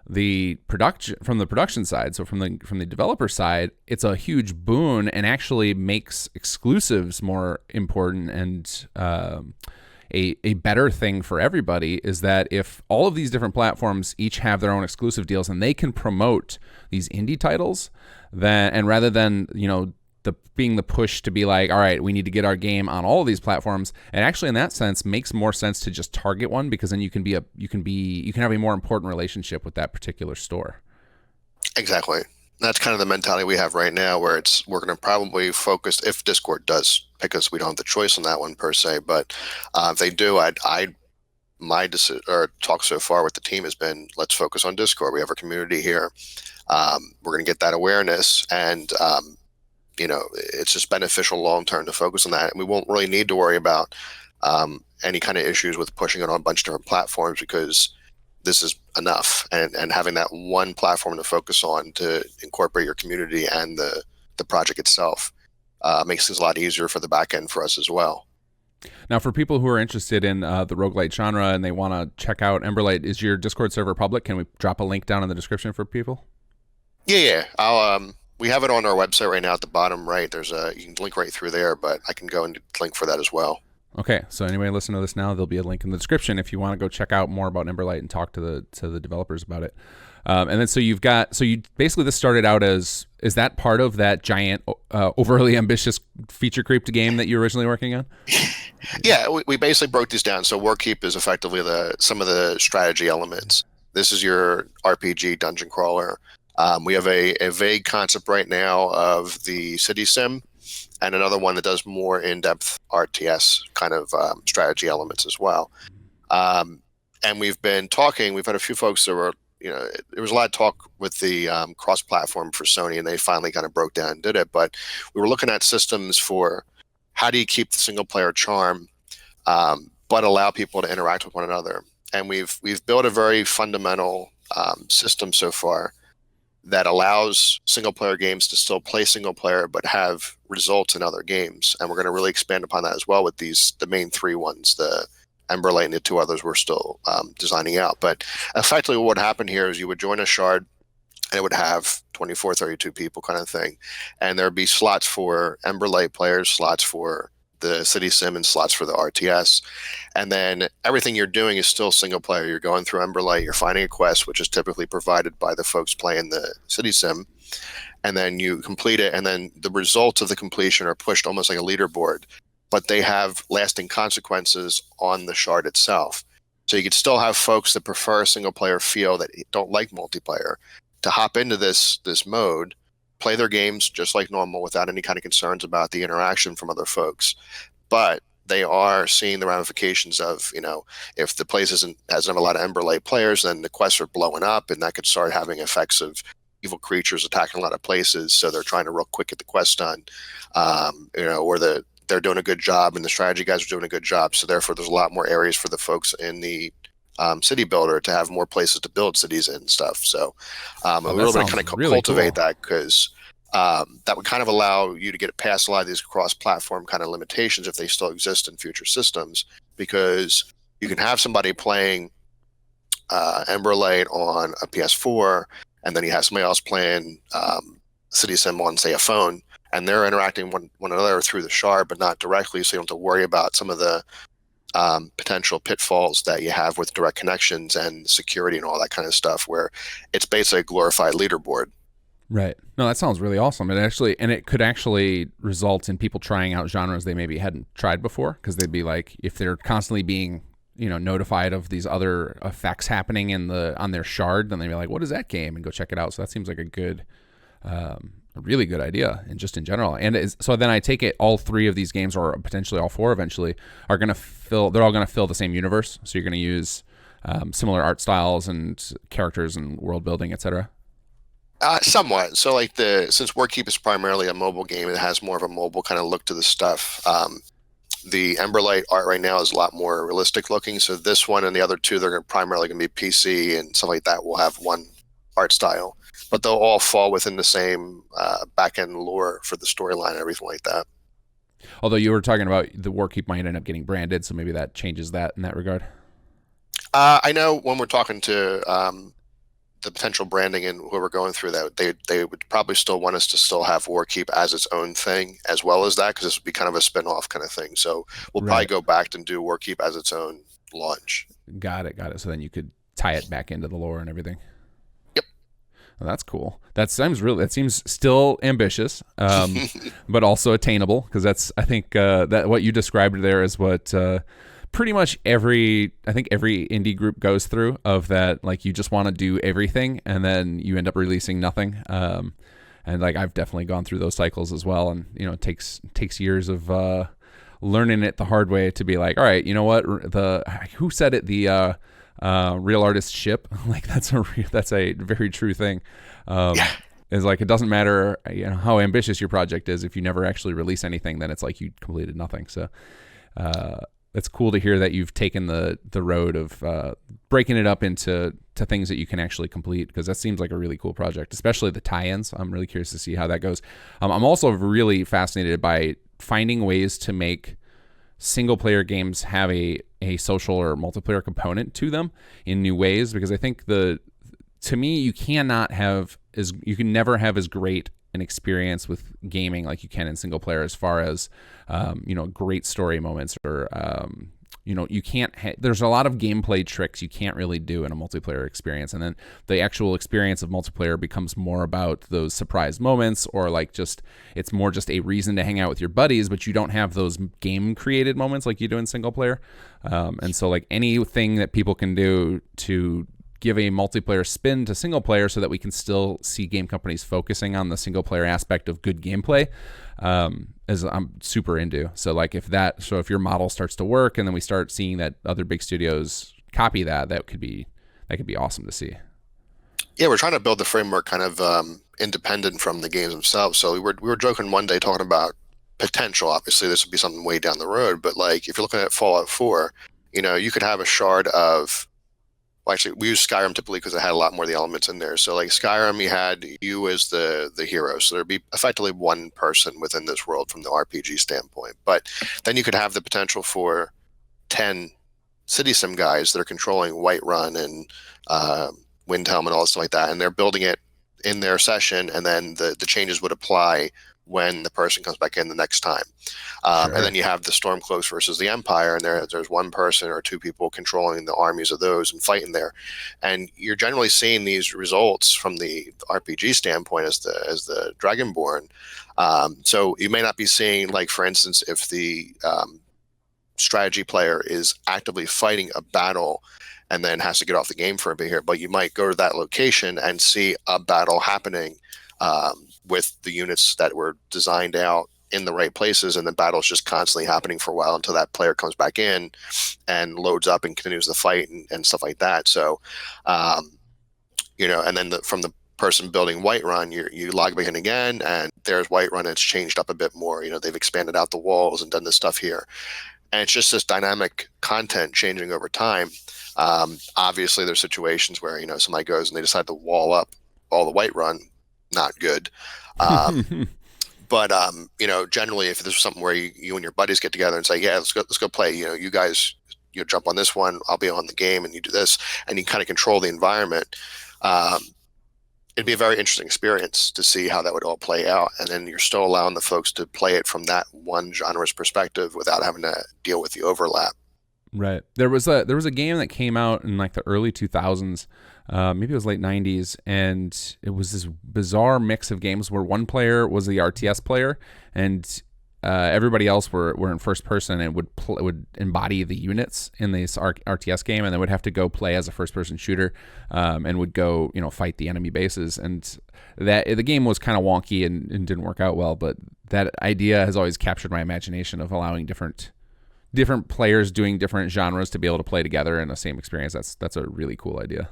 the production side, so from the developer side, it's a huge boon and actually makes exclusives more important, and a better thing for everybody is that if all of these different platforms each have their own exclusive deals and they can promote these indie titles, and rather than being the push to be like, all right, we need to get our game on all of these platforms, and actually in that sense makes more sense to just target one, because then you can have a more important relationship with that particular store. Exactly. That's kind of the mentality we have right now, where we're going to probably focus if Discord does pick us. We don't have the choice on that one per se, but if they do, I my decision or talk so far with the team has been let's focus on Discord. We have our community here. We're going to get that awareness, and it's just beneficial long term to focus on that, and we won't really need to worry about any kind of issues with pushing it on a bunch of different platforms because this is enough, and having that one platform to focus on to incorporate your community and the project itself makes things a lot easier for the back end for us as well. Now, for people who are interested in the roguelite genre and they want to check out Emberlight, is your Discord server public? Can we drop a link down in the description for people? Yeah. I'll we have it on our website right now at the bottom right. You can link right through there, but I can go and link for that as well. Okay, so anybody listening to this now, there'll be a link in the description if you want to go check out more about Emberlight and talk to the developers about it. And then you basically this started out as, is that part of that giant overly ambitious feature creeped game that you were originally working on? Yeah, we basically broke these down. So Warkeep is effectively some of the strategy elements. This is your RPG dungeon crawler. We have a vague concept right now of the city sim, and another one that does more in-depth RTS kind of strategy elements as well. And we've been talking. We've had a few folks that were, there was a lot of talk with the cross-platform for Sony, and they finally kind of broke down and did it. But we were looking at systems for how do you keep the single-player charm, but allow people to interact with one another. And we've built a very fundamental system so far that allows single player games to still play single player but have results in other games, and we're going to really expand upon that as well with the main three ones, the Emberlight and the two others we're still designing out. But effectively what would happen here is you would join a shard and it would have 24 32 people kind of thing, and there'd be slots for Emberlight players, slots for the city sim, and slots for the RTS. And then everything you're doing is still single player. You're going through Emberlight, you're finding a quest, which is typically provided by the folks playing the city sim, and then you complete it, and then the results of the completion are pushed almost like a leaderboard, but they have lasting consequences on the shard itself. So you could still have folks that prefer a single player feel that don't like multiplayer to hop into this mode, play their games just like normal without any kind of concerns about the interaction from other folks. But they are seeing the ramifications of, if the place doesn't have a lot of Emberlight players, then the quests are blowing up, and that could start having effects of evil creatures attacking a lot of places. So they're trying to real quick get the quest done, or they're doing a good job and the strategy guys are doing a good job. So therefore there's a lot more areas for the folks in the city builder to have more places to build cities in and stuff. So a little bit kind of really cultivate cool. That, because that would kind of allow you to get past a lot of these cross-platform kind of limitations if they still exist in future systems, because you can have somebody playing Emberlight on a PS4, and then you have somebody else playing City Sim on, say, a phone, and they're interacting one another through the shard, but not directly, so you don't have to worry about some of the potential pitfalls that you have with direct connections and security and all that kind of stuff, where it's basically a glorified leaderboard. Right. No, that sounds really awesome. It could actually result in people trying out genres they maybe hadn't tried before, because they'd be like, if they're constantly being, notified of these other effects happening on their shard, then they'd be like, what is that game? And go check it out. So that seems like a really good idea, and just in general. And so then I take it all three of these games, or potentially all four eventually, they're all going to fill the same universe. So you're going to use similar art styles and characters and world building, etc. Somewhat. So since Warkeep is primarily a mobile game, it has more of a mobile kind of look to the stuff. The Emberlight art right now is a lot more realistic looking. So this one and the other two, they're primarily going to be PC and stuff like that. Will have one art style, but they'll all fall within the same back-end lore for the storyline and everything like that. Although you were talking about the Warkeep might end up getting branded, so maybe that changes that in that regard. I know when we're talking to the potential branding and who we're going through, that they would probably still want us to still have Warkeep as its own thing as well as that, because this would be kind of a spin-off kind of thing. So we'll probably go back and do Warkeep as its own launch. Got it. So then you could tie it back into the lore and everything. Yep. Well, that's cool. That seems still ambitious, but also attainable, because I think that what you described there is what pretty much I think every indie group goes through of that. Like you just want to do everything, and then you end up releasing nothing. And like I've definitely gone through those cycles as well, and it takes years of learning it the hard way to be like, all right, you know what? Who said it? The real artist ship. Like that's a very true thing. Yeah. Is like it doesn't matter how ambitious your project is, if you never actually release anything, then it's like you completed nothing. So it's cool to hear that you've taken the road of breaking it up into things that you can actually complete, because that seems like a really cool project, especially the tie-ins. I'm really curious to see how that goes. I'm also really fascinated by finding ways to make single player games have a social or multiplayer component to them in new ways, because I think to me, you can never have as great an experience with gaming like you can in single player, as far as great story moments, or you can't there's a lot of gameplay tricks you can't really do in a multiplayer experience, and then the actual experience of multiplayer becomes more about those surprise moments, or like it's more just a reason to hang out with your buddies, but you don't have those game created moments like you do in single player. And so like anything that people can do to give a multiplayer spin to single player so that we can still see game companies focusing on the single player aspect of good gameplay, as I'm super into. So like if your model starts to work, and then we start seeing that other big studios copy that could be awesome to see. Yeah, we're trying to build the framework kind of independent from the games themselves. So we were joking one day talking about potential. Obviously, this would be something way down the road, but like if you're looking at Fallout 4, you could have a shard of. Well, actually, we use Skyrim typically because it had a lot more of the elements in there. So like Skyrim, you had you as the hero. So there'd be effectively one person within this world from the RPG standpoint. But then you could have the potential for 10 city sim guys that are controlling Whiterun and Windhelm and all this stuff like that. And they're building it in their session. And then the changes would apply when the person comes back in the next time. Sure. And then you have the Stormcloaks versus the Empire, and there's one person or two people controlling the armies of those and fighting there. And you're generally seeing these results from the RPG standpoint as the Dragonborn. So you may not be seeing, like, for instance, if the strategy player is actively fighting a battle and then has to get off the game for a bit here, but you might go to that location and see a battle happening with the units that were designed out in the right places, and the battle's just constantly happening for a while until that player comes back in and loads up and continues the fight and stuff like that. So, and then from the person building Whiterun, you log back in again, and there's Whiterun, and it's changed up a bit more. They've expanded out the walls and done this stuff here. And it's just this dynamic content changing over time. Obviously, there's situations where, somebody goes and they decide to wall up all the Whiterun. Not good. But generally, if there's something where you and your buddies get together and say, yeah, let's go play, you guys, jump on this one, I'll be on the game, and you do this, and you kind of control the environment. It'd be a very interesting experience to see how that would all play out. And then you're still allowing the folks to play it from that one genre's perspective without having to deal with the overlap. Right. There was a game that came out in like the early 2000s. Maybe it was late 90s, and it was this bizarre mix of games where one player was the RTS player, and everybody else were in first person, and would embody the units in this RTS game, and then would have to go play as a first person shooter, and would go fight the enemy bases. And that the game was kind of wonky and didn't work out well, but that idea has always captured my imagination of allowing different players doing different genres to be able to play together in the same experience. That's a really cool idea.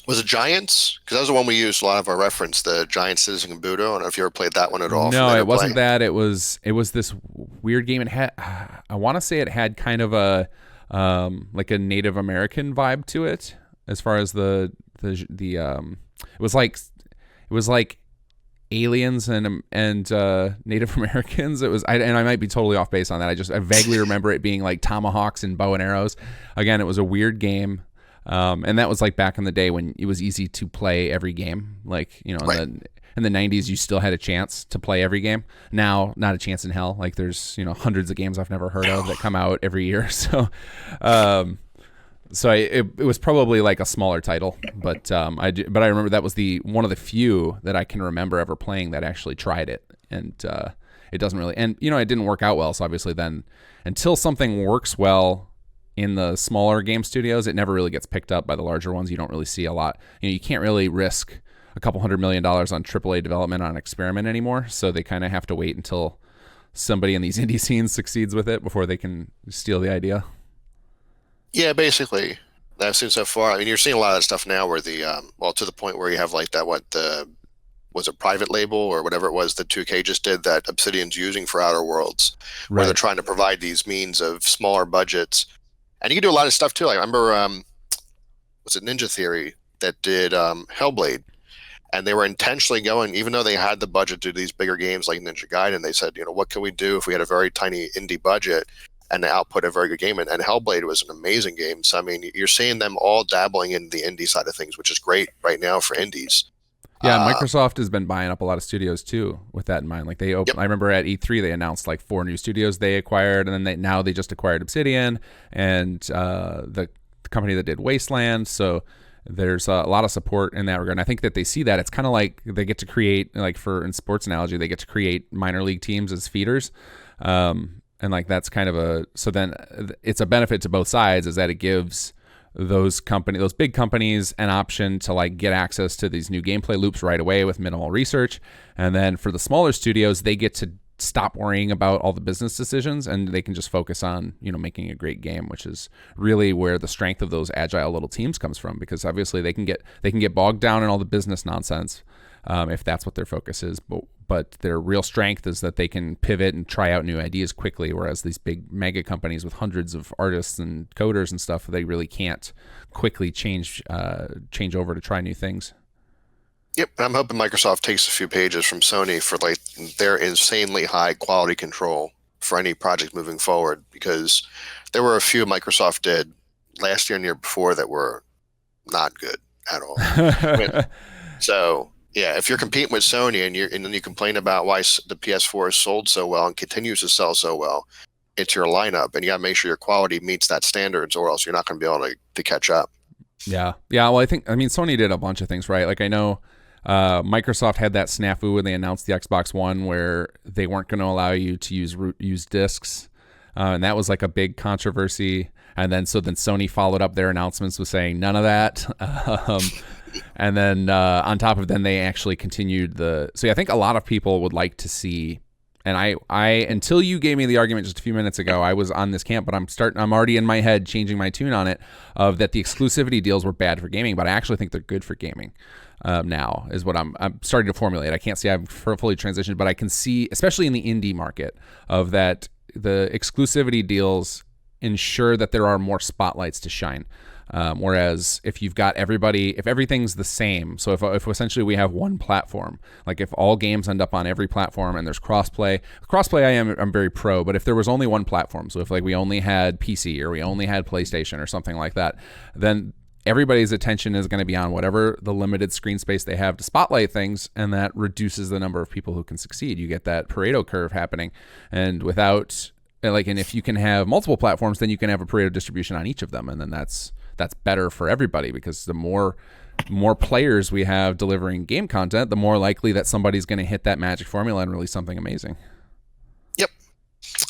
Was it Giants? Because that was the one we used a lot of our reference, the Giant Citizen Kabuto. I don't know if you ever played that one at all. No, it wasn't that. It was this weird game. It had, I want to say it had kind of a like a Native American vibe to it, as far as the it was like aliens and Native Americans. It was, and I might be totally off base on that. I vaguely remember it being like tomahawks and bow and arrows. Again, it was a weird game. And that was like back in the day when it was easy to play every game. Like, right. in the 90s, you still had a chance to play every game. Now, not a chance in hell. Like there's, hundreds of games I've never heard of that come out every year. So, it was probably like a smaller title, but I remember that was one of the few that I can remember ever playing that actually tried it. And it doesn't really, and it didn't work out well. So obviously then, until something works well in the smaller game studios, it never really gets picked up by the larger ones. You don't really see a lot. You can't really risk a couple $100 million on AAA development on an experiment anymore. So they kind of have to wait until somebody in these indie scenes succeeds with it before they can steal the idea. Yeah, basically. I've seen so far. I mean, you're seeing a lot of that stuff now where to the point where you have like that, was a private label or whatever it was that 2K just did that Obsidian's using for Outer Worlds, where they're trying to provide these means of smaller budgets. And you can do a lot of stuff too. Like I remember, was it Ninja Theory that did Hellblade? And they were intentionally going, even though they had the budget to do these bigger games like Ninja Gaiden, they said, what can we do if we had a very tiny indie budget and to output a very good game? And Hellblade was an amazing game. So, I mean, you're seeing them all dabbling in the indie side of things, which is great right now for indies. Yeah, Microsoft has been buying up a lot of studios too, with that in mind. Like I remember at E3 they announced like 4 new studios they acquired, and then now they just acquired Obsidian and the company that did Wasteland. So there's a lot of support in that regard. And I think that they see that it's kind of like they get to create, like in sports analogy, they get to create minor league teams as feeders. And like that's kind of so then it's a benefit to both sides, is that it gives those big companies an option to like get access to these new gameplay loops right away with minimal research. And then for the smaller studios, they get to stop worrying about all the business decisions and they can just focus on, making a great game, which is really where the strength of those agile little teams comes from, because obviously they can get bogged down in all the business nonsense if that's what their focus is. But their real strength is that they can pivot and try out new ideas quickly, whereas these big mega companies with hundreds of artists and coders and stuff, they really can't quickly change over to try new things. Yep, I'm hoping Microsoft takes a few pages from Sony for like their insanely high quality control for any project moving forward, because there were a few Microsoft did last year and the year before that were not good at all. So yeah, if you're competing with Sony and then you complain about why the PS4 has sold so well and continues to sell so well, it's your lineup, and you got to make sure your quality meets that standards, or else you're not going to be able to catch up. Yeah. Well, Sony did a bunch of things right. Like I know Microsoft had that snafu when they announced the Xbox One, where they weren't going to allow you to use discs, and that was like a big controversy. And then Sony followed up their announcements with saying none of that. And then on top of then they actually continued so I think a lot of people would like to see, and I until you gave me the argument just a few minutes ago, I was on this camp, but I'm already in my head changing my tune on it, of that the exclusivity deals were bad for gaming, but I actually think they're good for gaming. Now is what I'm starting to formulate. I can't say I've fully transitioned, but I can see, especially in the indie market, of that the exclusivity deals ensure that there are more spotlights to shine. Whereas if you've got if everything's the same, so if essentially we have one platform, like if all games end up on every platform and there's crossplay, I'm very pro, but if there was only one platform, so if like we only had PC or we only had PlayStation or something like that, then everybody's attention is going to be on whatever the limited screen space they have to spotlight things, and that reduces the number of people who can succeed. You get that Pareto curve happening, and if you can have multiple platforms, then you can have a Pareto distribution on each of them, and then that's better for everybody, because the more players we have delivering game content, the more likely that somebody's going to hit that magic formula and release something amazing. Yep.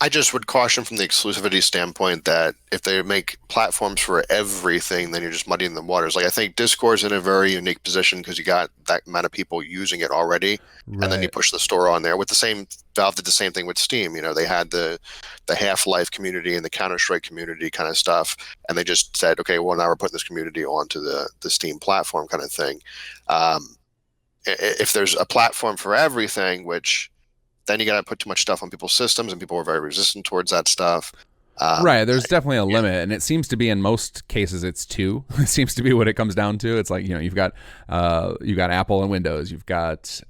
I just would caution from the exclusivity standpoint that if they make platforms for everything, then you're just muddying the waters. Like I think Discord's in a very unique position because you got that amount of people using it already, right. And then you push the store on there. Valve did the same thing with Steam. They had the Half-Life community and the Counter-Strike community kind of stuff, and they just said, okay, well, now we're putting this community onto the Steam platform kind of thing. If there's a platform for everything, which then you got to put too much stuff on people's systems, and people are very resistant towards that stuff. Right. There's definitely a limit, and it seems to be in most cases it's 2. It seems to be what it comes down to. It's like, you've got Apple and Windows, you've got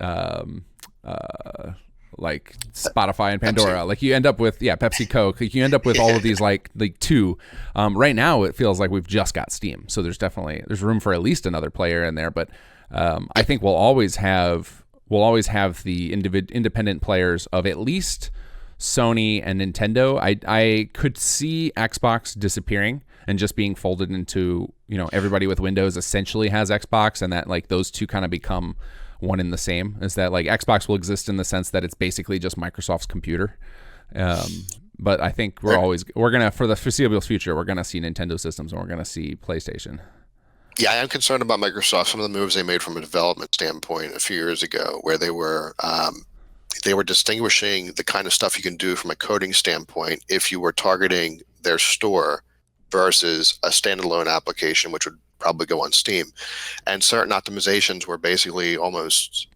like Spotify and Pandora. Pepsi. Like you end up with Pepsi, Coke. Like you end up with all of these like 2. Right now it feels like we've just got Steam, so there's room for at least another player in there. But I think we'll always have the independent players of at least Sony and Nintendo. I could see Xbox disappearing and just being folded into, everybody with Windows essentially has Xbox, and that like those two kind of become one in the same. Is that like Xbox will exist in the sense that it's basically just Microsoft's computer. But I think we're gonna, for the foreseeable future, we're gonna see Nintendo systems and we're gonna see PlayStation. Yeah, I am concerned about Microsoft. Some of the moves they made from a development standpoint a few years ago, where they were distinguishing the kind of stuff you can do from a coding standpoint if you were targeting their store versus a standalone application, which would probably go on Steam. And certain optimizations were basically almost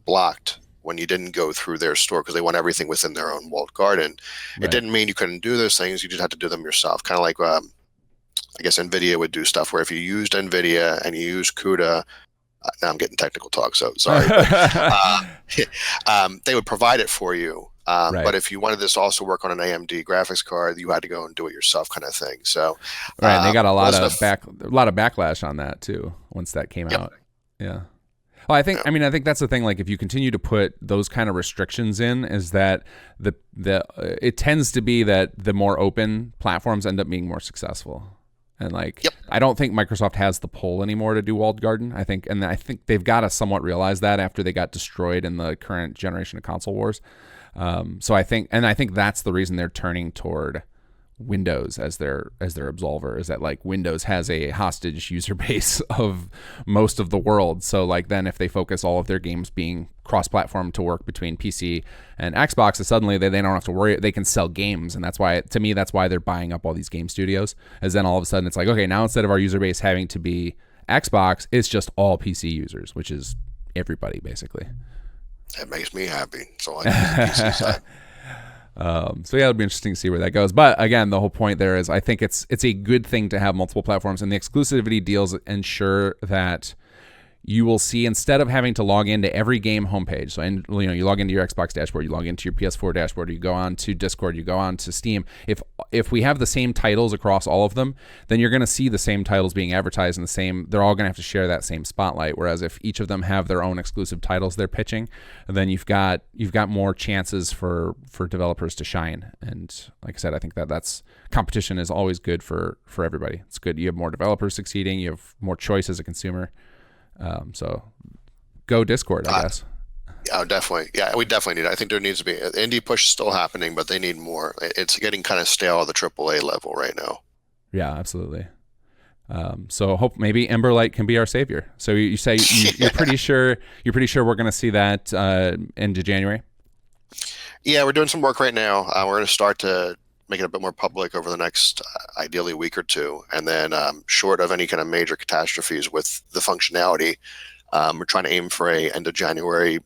blocked when you didn't go through their store because they want everything within their own walled garden. Right. It didn't mean you couldn't do those things. You just had to do them yourself. Kind of like, I guess NVIDIA would do stuff where if you used NVIDIA and you used CUDA, now I'm getting technical talk, so sorry. But, they would provide it for you. Right. But if you wanted this to also work on an AMD graphics card, you had to go and do it yourself, kind of thing. So, right, and they got a lot of backlash on that too once that came out. Yeah. Well, I think that's the thing. Like, if you continue to put those kind of restrictions in, is that it tends to be that the more open platforms end up being more successful. And I don't think Microsoft has the pull anymore to do walled garden. I think they've got to somewhat realize that after they got destroyed in the current generation of console wars. So I think that's the reason they're turning toward Windows as their absolver, is that like Windows has a hostage user base of most of the world. So then if they focus all of their games being cross-platform to work between PC and Xbox, suddenly they don't have to worry. They can sell games, and that's why they're buying up all these game studios. As then all of a sudden it's like, okay, now instead of our user base having to be Xbox, it's just all PC users, which is everybody basically. That makes me happy. So I can PC side. So yeah, it'll be interesting to see where that goes. But again, the whole point there is I think it's a good thing to have multiple platforms, and the exclusivity deals ensure that you will see, instead of having to log into every game homepage, so you log into your Xbox dashboard, you log into your PS4 dashboard, you go on to Discord, you go on to Steam. If we have the same titles across all of them, then you're going to see the same titles being advertised, and they're all going to have to share that same spotlight. Whereas if each of them have their own exclusive titles they're pitching, then you've got more chances for developers to shine. And like I said, I think that's competition is always good for everybody. It's good. You have more developers succeeding. You have more choice as a consumer. So go Discord, I guess. Yeah, definitely. Yeah, we definitely need it. I think there needs to be the indie push is still happening, but they need more. It's getting kind of stale at the AAA level right now. Yeah, absolutely. So hope maybe Emberlight can be our savior. So you say you're pretty sure we're going to see that into January? Yeah, we're doing some work right now. We're going to start to make it a bit more public over the next ideally week or two, and then short of any kind of major catastrophes with the functionality, we're trying to aim for a end of January,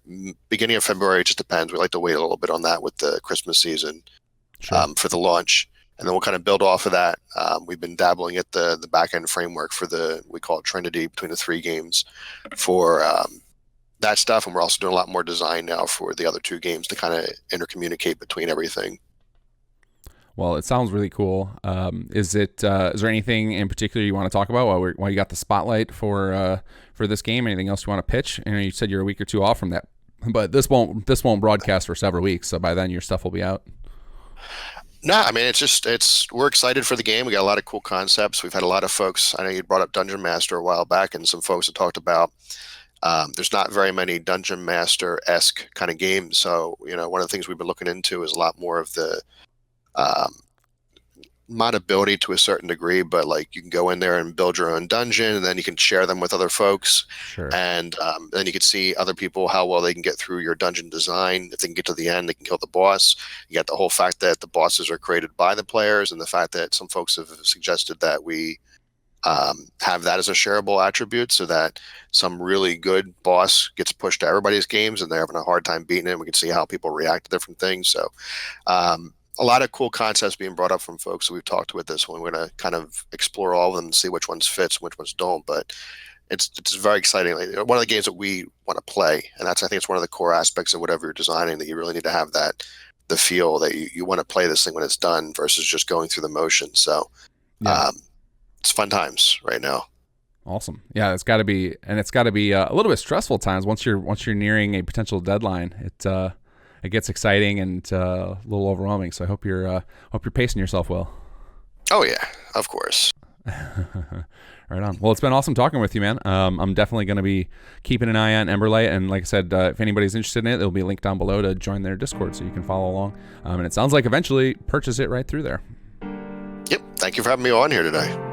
beginning of February. It just depends. We like to wait a little bit on that with the Christmas season. Sure. For the launch, and then we'll kind of build off of that. We've been dabbling at the back end framework for we call it Trinity between the three games for that stuff, and we're also doing a lot more design now for the other two games to kind of intercommunicate between everything. Well, it sounds really cool. Is there anything in particular you want to talk about while you got the spotlight for this game? Anything else you want to pitch? You said you're a week or two off from that, but this won't broadcast for several weeks, so by then your stuff will be out. No, I mean, we're excited for the game. We got a lot of cool concepts. We've had a lot of folks. I know you brought up Dungeon Master a while back, and some folks have talked about. There's not very many Dungeon Master-esque kind of games, so one of the things we've been looking into is a lot more of the modability to a certain degree, but like you can go in there and build your own dungeon, and then you can share them with other folks. Sure. And then you can see other people how well they can get through your dungeon design. If they can get to the end, they can kill the boss. You got the whole fact that the bosses are created by the players, and the fact that some folks have suggested that we have that as a shareable attribute, so that some really good boss gets pushed to everybody's games and they're having a hard time beating it. We can see how people react to different things. So a lot of cool concepts being brought up from folks that we've talked to with this one. We're going to kind of explore all of them and see which ones fits and which ones don't. But it's very exciting. Like, one of the games that we want to play, and I think it's one of the core aspects of whatever you're designing, that you really need to have the feel that you want to play this thing when it's done versus just going through the motion. So it's fun times right now. Awesome. Yeah, it's got to be a little bit stressful times once you're nearing a potential deadline. It gets exciting and a little overwhelming. So I hope you're pacing yourself well. Oh yeah, of course. Right on. Well, it's been awesome talking with you, man. I'm definitely going to be keeping an eye on Emberlight, and like I said, if anybody's interested in it, there'll be a link down below to join their Discord so you can follow along. And it sounds like eventually purchase it right through there. Yep. Thank you for having me on here today.